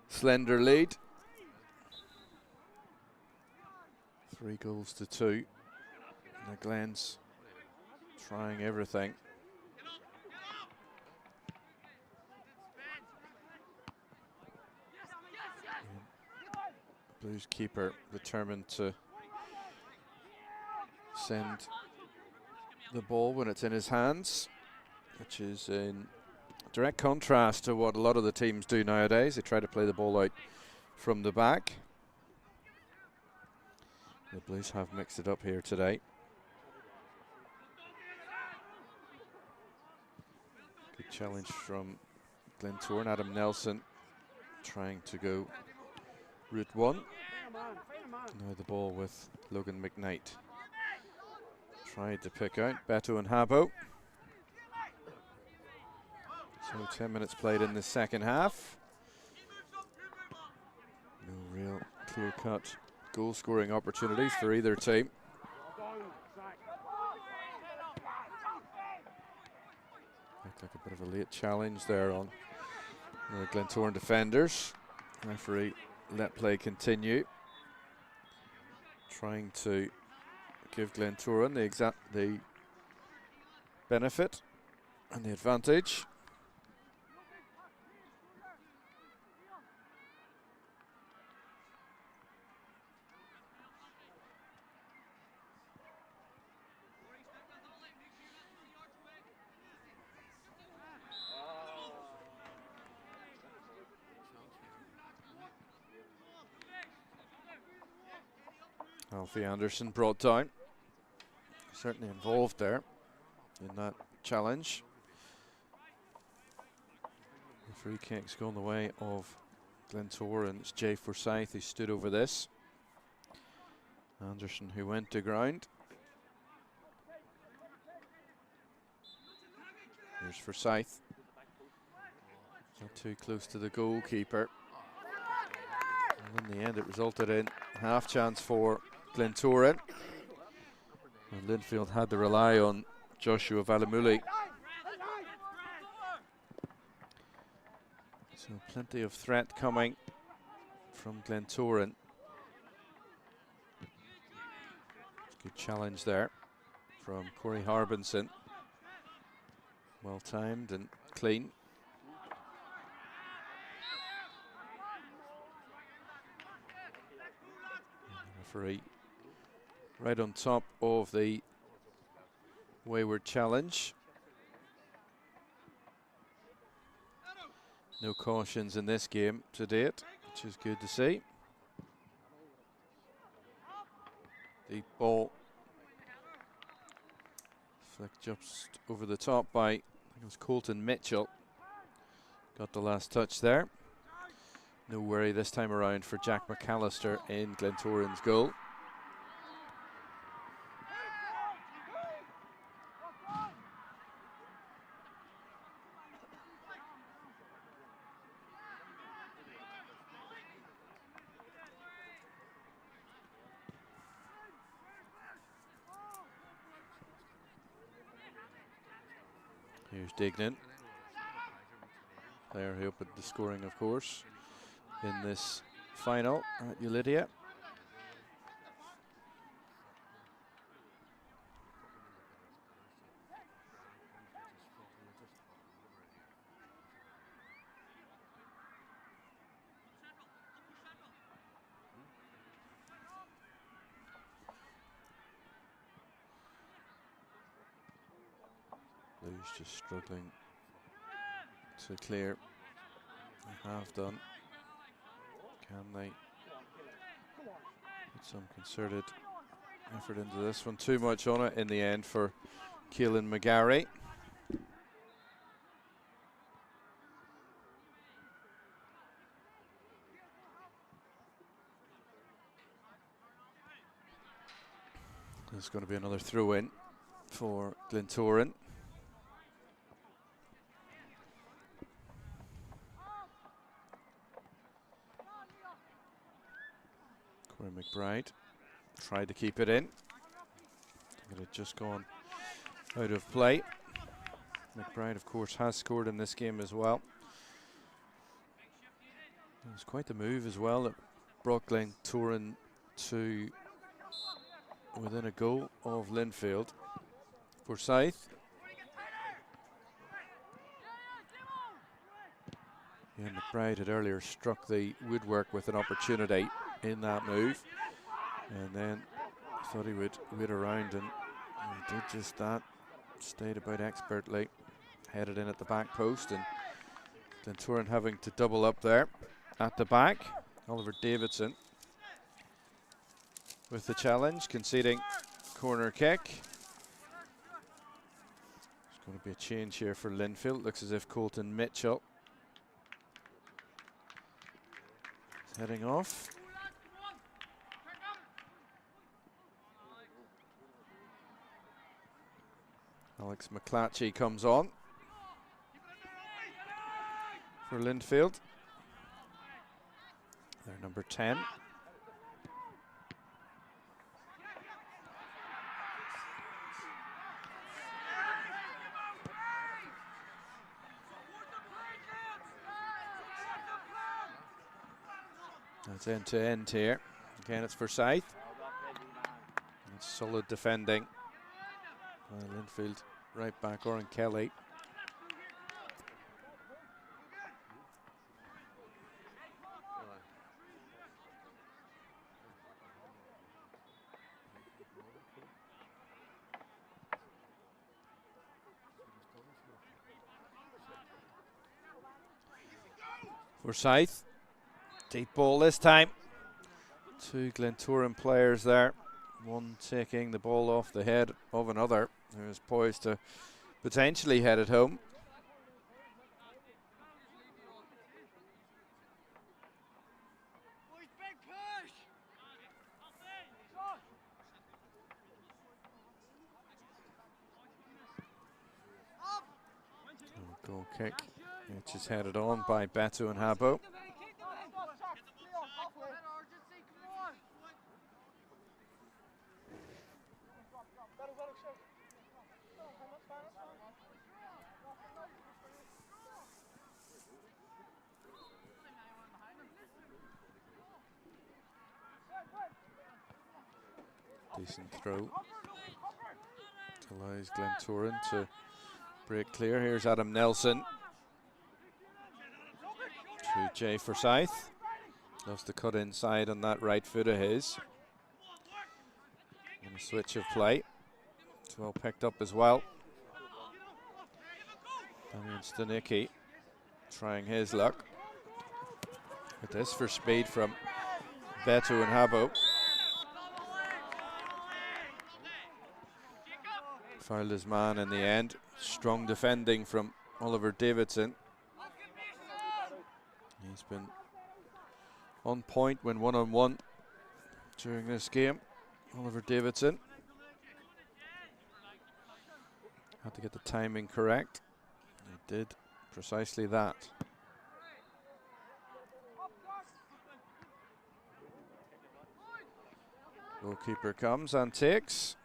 slender lead. 3-2. The Glens trying everything. Blues keeper determined to send the ball when it's in his hands, which is in direct contrast to what a lot of the teams do nowadays. They try to play the ball out from the back. The Blues have mixed it up here today. Good challenge from Glentoran. Adam Nelson trying to go route one. Now the ball with Logan McKnight. Tried to pick out Beto and Habo. So 10 minutes played in the second half. No real clear-cut goal-scoring opportunities for either team. Looked like a bit of a late challenge there on the Glentoran defenders. Referee let play continue. Trying to give Glentoran the benefit and the advantage. Alfie Anderson brought down. Certainly involved there in that challenge. The free kick's gone the way of Glentoran. It's Jay Forsyth who stood over this. Anderson who went to ground. Here's Forsyth. Not too close to the goalkeeper. And in the end it resulted in half chance for Glentoran. And Linfield had to rely on Joshua Valimuli. So plenty of threat coming from Glentoran. Good challenge there from Corey Harbinson. Well timed and clean. And the referee right on top of the wayward challenge. No cautions in this game to date, which is good to see. Deep ball flicked just over the top by, I think it was Colton Mitchell. Got the last touch there. No worry this time around for Jack McAllister in Glentoran's goal. Here's Dignan, player who opened the scoring, of course, in this final at Ulidia. Blues just struggling to clear. They have done. Can they put some concerted effort into this one? Too much on it in the end for Keelan McGarry. There's going to be another throw in for Glentoran. Corey McBride tried to keep it in. It had just gone out of play. McBride, of course, has scored in this game as well. It was quite the move as well that brought Glentoran to within a goal of Linfield. Forsyth. Yeah, McBride had earlier struck the woodwork with an opportunity in that move, and then thought he would wait around, and he did just that. Stayed about expertly, headed in at the back post, and Glentoran having to double up there at the back. Oliver Davidson with the challenge, conceding corner kick. There's going to be a change here for Linfield. Looks as if Colton Mitchell is heading off. Alex McClatchy comes on for Linfield. They're number 10. That's end to end here. Again, it's Forsyth. It's solid defending. Linfield right back, Oren Kelly. Forsyth, deep ball this time. Two Glentoran players there. One taking the ball off the head of another, who is poised to potentially head it home. Goal kick, which is headed on by Beto and Habo. Decent throw. Allows Glentoran to break clear. Here's Adam Nelson to Jay Forsyth. Loves to cut inside on that right foot of his. And a switch of play. It's well picked up as well. Damian Stanicki trying his luck. With this for speed from Beto and Habo. Fouled his man in the end. Strong defending from Oliver Davidson. He's been on point when one-on-one during this game. Oliver Davidson had to get the timing correct. He did precisely that. Goalkeeper comes and takes.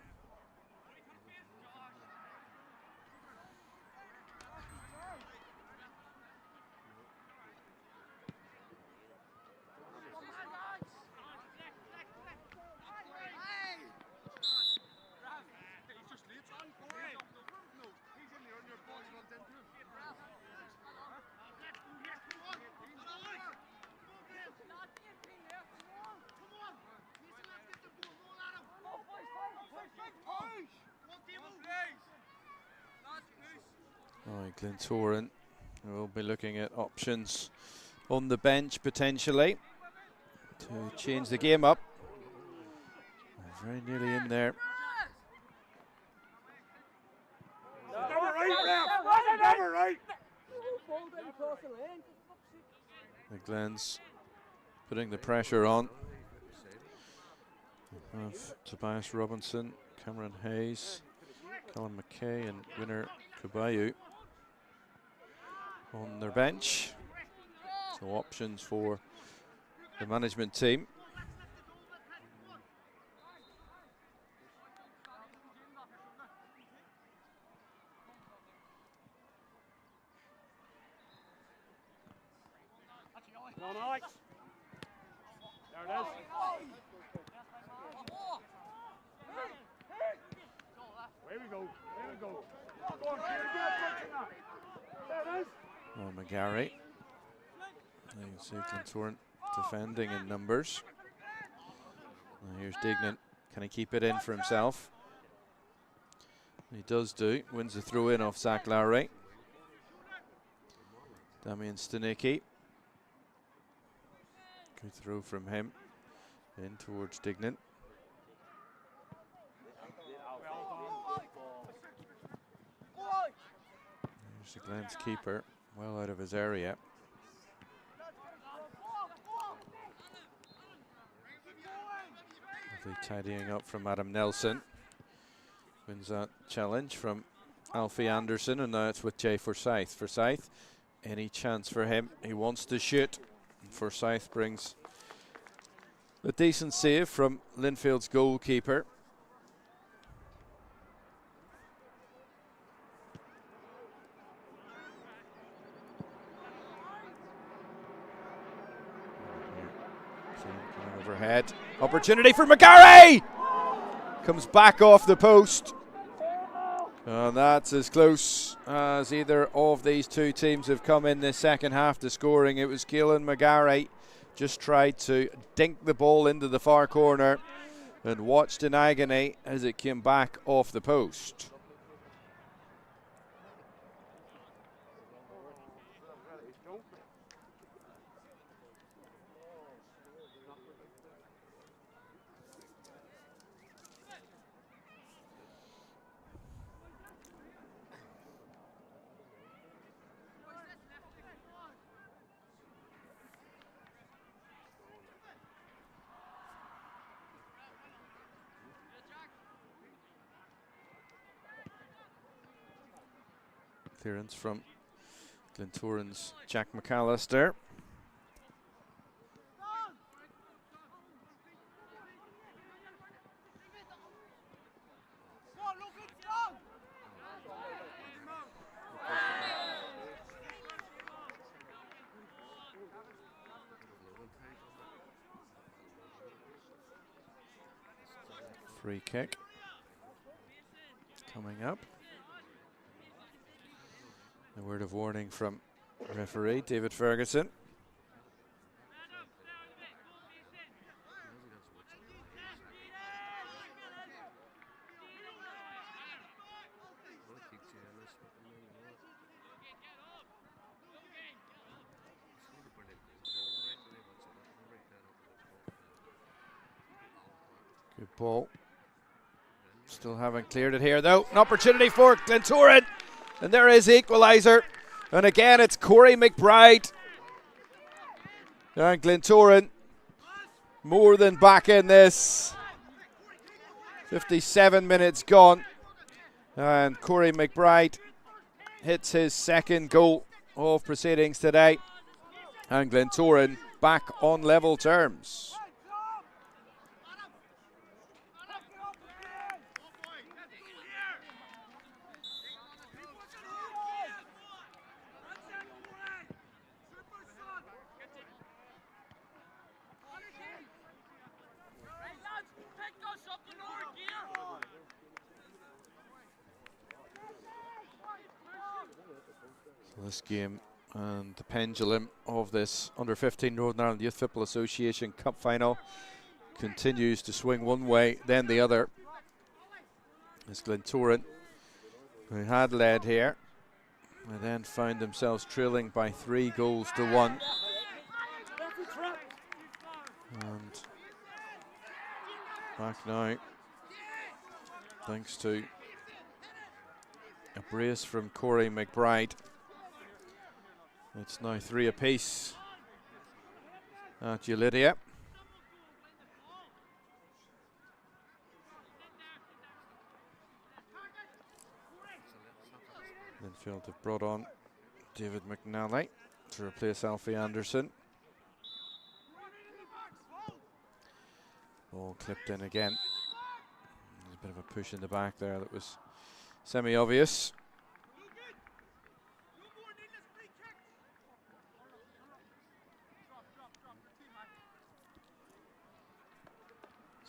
Glentoran will be looking at options on the bench potentially to change the game up. Very nearly in there. The Glens putting the pressure on. We have Tobias Robinson, Cameron Hayes, Callum McKay and Winner Kubayu on their bench. So options for the management team. on, Alex. There it is. There we go. There we go. Go on, there it is. Oh, McGarry. You can see Glentoran defending in numbers. And here's Dignan. Can he keep it in for himself? He does do. Wins the throw in off Zach Lowry. Damian Stanicki. Good throw from him. In towards Dignan. There's the Glens keeper. Well out of his area. Lovely tidying up from Adam Nelson. Wins that challenge from Alfie Anderson, and now it's with Jay Forsyth. Forsyth, any chance for him? He wants to shoot. Forsyth brings a decent save from Linfield's goalkeeper. Overhead. Opportunity for McGarry! Comes back off the post. And that's as close as either of these two teams have come in this second half to scoring. It was Keelan McGarry just tried to dink the ball into the far corner and watched in agony as it came back off the post. Clearance from Glentoran's Jack McAllister. Free kick coming up. A word of warning from referee David Ferguson. Good ball. Still haven't cleared it here though. An opportunity for Glentoran. And there is equaliser. And again, it's Corey McBride. And Glentoran more than back in this. 57 minutes gone. And Corey McBride hits his second goal of proceedings today. And Glentoran back on level terms. This game and the pendulum of this Under-15 Northern Ireland Youth Football Association Cup final continues to swing one way, then the other. As Glentoran, who had led here, and then found themselves trailing by 3-1. And back now, thanks to a brace from Corey McBride. It's now 3 apiece at Ulidia. Linfield have brought on David McNally to replace Alfie Anderson. Ball clipped in again. There's a bit of a push in the back there that was semi-obvious.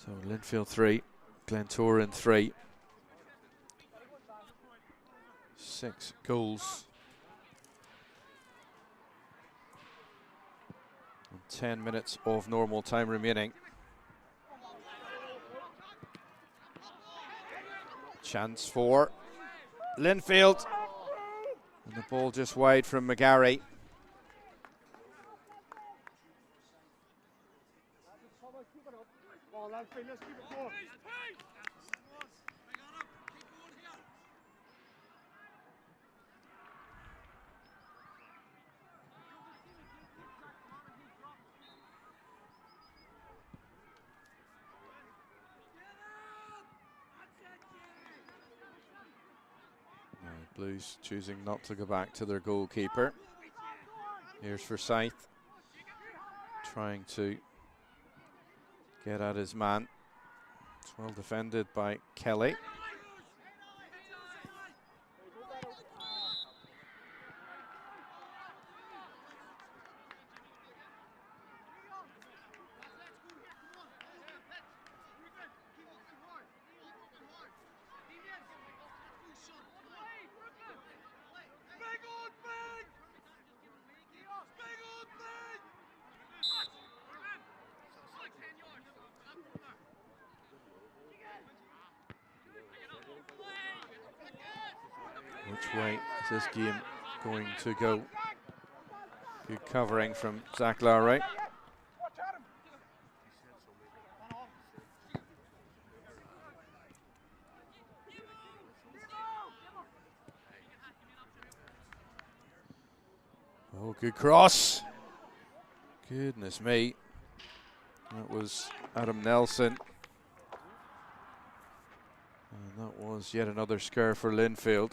So Linfield 3, Glentoran 3. 6 goals. And 10 minutes of normal time remaining. Chance for Linfield. And the ball just wide from McGarry. Let's keep it going. Blues choosing not to go back to their goalkeeper. Here's Forsyth trying to get at his man. It's well defended by Kelly. Which way is this game going to go? Good covering from Zach Lowry. Oh, good cross. Goodness me. That was Adam Nelson. And that was yet another scare for Linfield.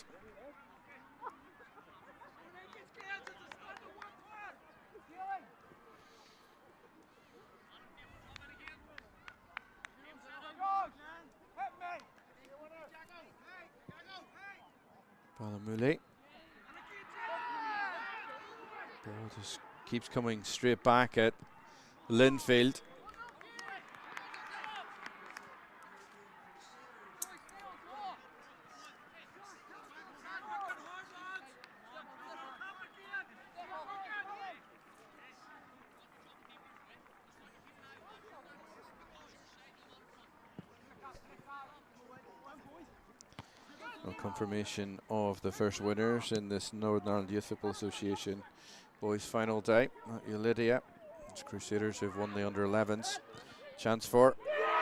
Balamuli. Ball just keeps coming straight back at Linfield. Confirmation of the first winners in this Northern Ireland Youth Football Association boys final day at Ulidia. It's Crusaders who've won the under-11s. Chance for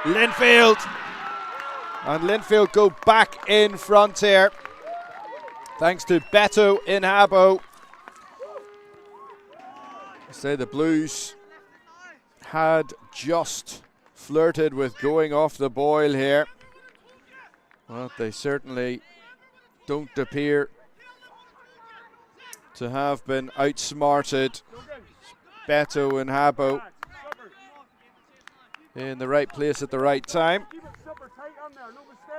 Linfield, and Linfield go back in front here thanks to Beto Inhabo. Say the Blues had just flirted with going off the boil here. Well, they certainly don't appear to have been outsmarted. Beto Inhabo in the right place at the right time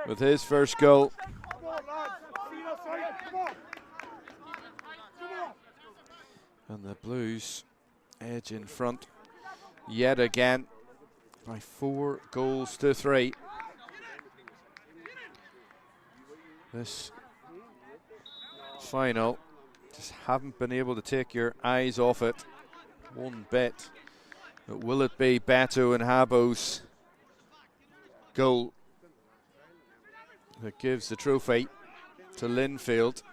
with his first goal. And the Blues edge in front yet again by 4 goals to 3. This final, just haven't been able to take your eyes off it one bit. But will it be Beto Inhabo's goal that gives the trophy to Linfield?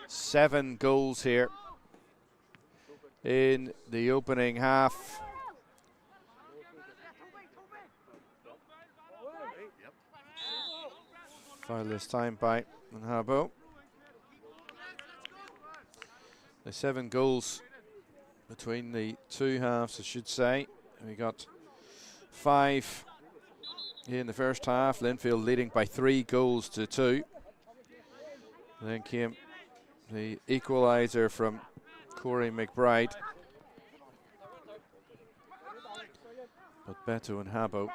7 goals here in the opening half. Foul this time by Inhabo. The 7 goals between the two halves, I should say. We got 5 in the first half. Linfield leading by 3 goals to 2. And then came the equaliser from Corey McBride. But Beto Inhabo,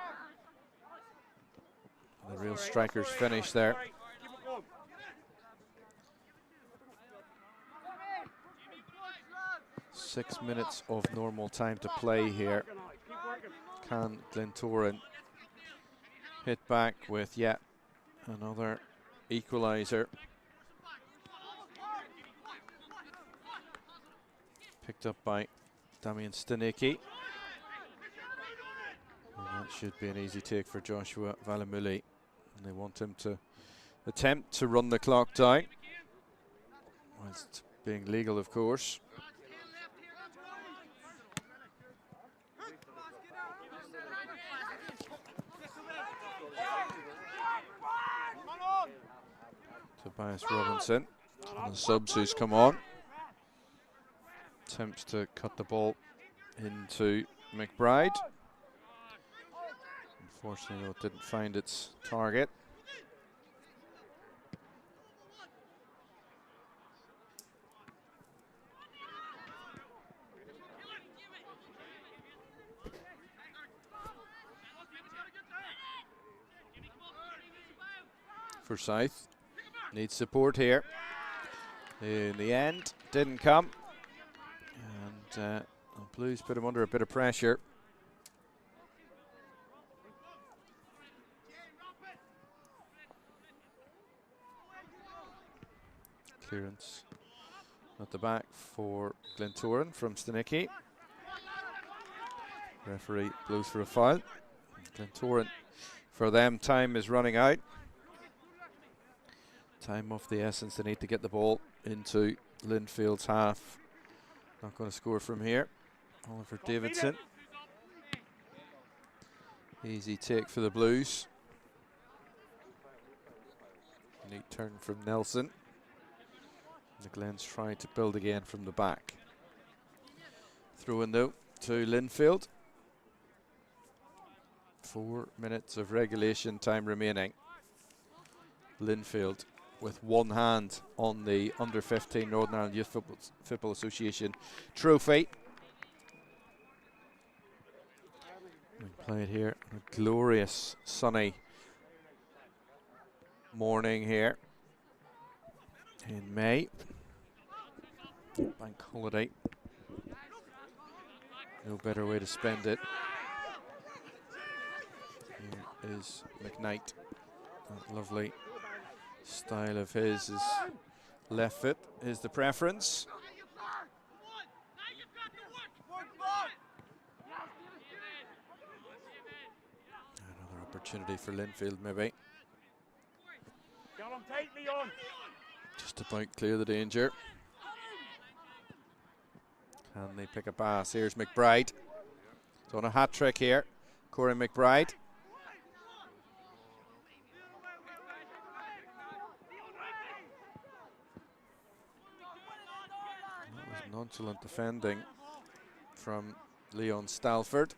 the real strikers, finish there. 6 minutes of normal time to play here. Can Glentoran hit back with yet another equaliser? Picked up by Damian Stanicki. And that should be an easy take for Joshua Valimuli. And they want him to attempt to run the clock down, whilst being legal, of course. Tobias Robinson, and the subs who's come on. Attempts to cut the ball into McBride. Unfortunately, though, it didn't find its target. Forsyth needs support here. In the end, didn't come. And the Blues put him under a bit of pressure. Clearance at the back for Glentoran from Stanicki. Referee blows for a foul. Glentoran, for them, time is running out. Time of the essence. They need to get the ball into Linfield's half. Not going to score from here. Oliver Davidson. Easy take for the Blues. Neat turn from Nelson. The Glens try to build again from the back. Throw in though to Linfield. 4 minutes of regulation time remaining. Linfield with one hand on the Under-15 Northern Ireland Youth Football Association trophy. We played here on a glorious sunny morning here in May. Bank holiday. No better way to spend it. Here is McKnight. That lovely style of his is left foot is the preference. Another opportunity for Linfield maybe. Just about clear the danger. Can they pick a pass? Here's McBride. It's on a hat trick here. Corey McBride. That was nonchalant defending from Leon Stalford.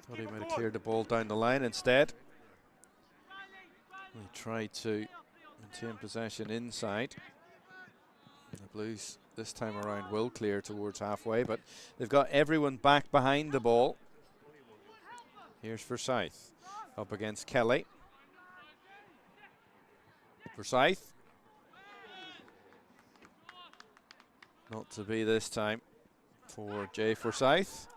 Thought he might have cleared the ball down the line instead. They tried to maintain possession inside. And the Blues this time around will clear towards halfway, but they've got everyone back behind the ball. Here's Forsyth up against Kelly. Forsyth. Not to be this time for Jay Forsyth.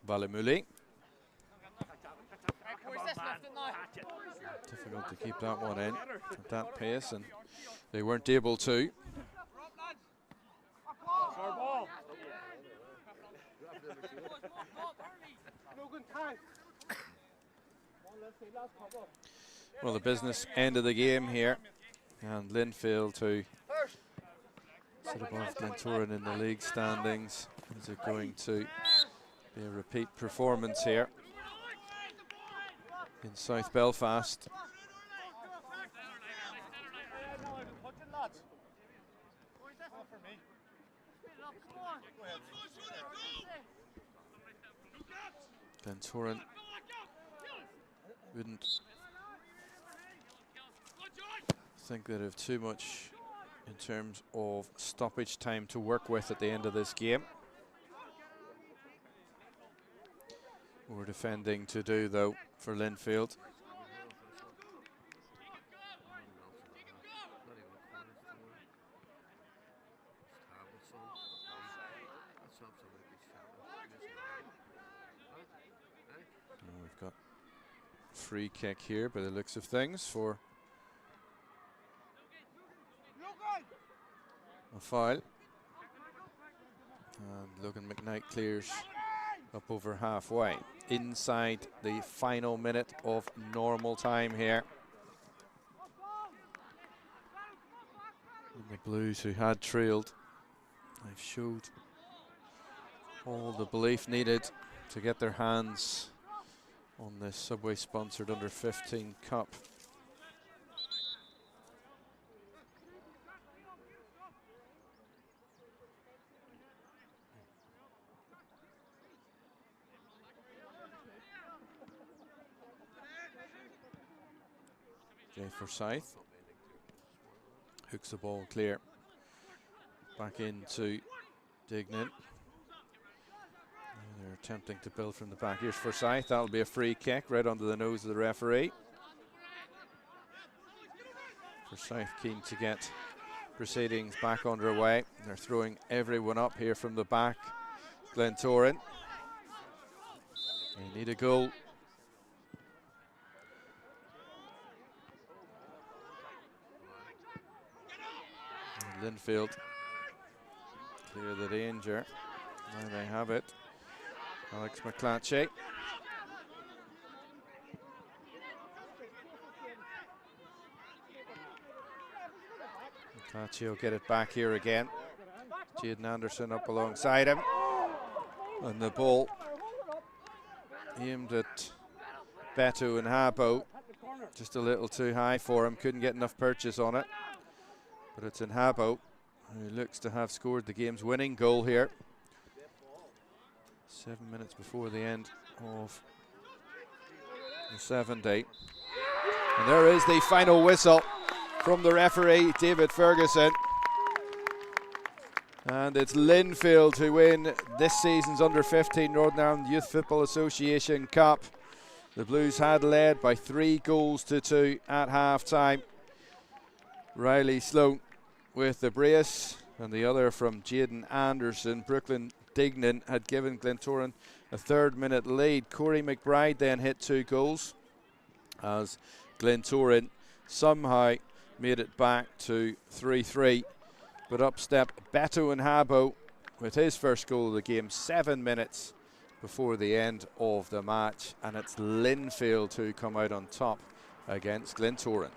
Valimuli. Difficult to keep that one in at that pace, and they weren't able to. Well, the business end of the game here, and Linfield, who sit above Glentoran in the league standings, is it going to be a repeat performance here in South Belfast? Glentoran wouldn't think they'd have too much in terms of stoppage time to work with at the end of this game. More defending to do though for Linfield. And we've got free kick here by the looks of things for a foul. And Logan McKnight clears up over halfway. Inside the final minute of normal time here. And the Blues, who had trailed, they've showed all the belief needed to get their hands on this Subway sponsored under 15 cup. Jay Forsyth hooks the ball clear back into Dignan. They're attempting to build from the back. Here's Forsyth. That'll be a free kick right under the nose of the referee. Forsyth keen to get proceedings back underway. They're throwing everyone up here from the back. Glentoran. They need a goal. And Linfield clear the danger. There they have it. Alex McClatchy. McClatchy will get it back here again. Jaden Anderson up alongside him. And the ball aimed at Beto and Habo. Just a little too high for him. Couldn't get enough purchase on it. But it's in Habo, who looks to have scored the game's winning goal here. 7 minutes before the end of the 70. And there is the final whistle from the referee, David Ferguson. And it's Linfield who win this season's under-15 Northern Ireland Youth Football Association Cup. The Blues had led by 3-2 at half-time. Riley Sloan with the brace, and the other from Jaden Anderson. Brooklyn Dignan had given Glentoran a 3rd-minute lead. Corey McBride then hit 2 goals as Glentoran somehow made it back to 3-3. But up stepped Beto and Habo with his first goal of the game 7 minutes before the end of the match. And it's Linfield who come out on top against Glentoran.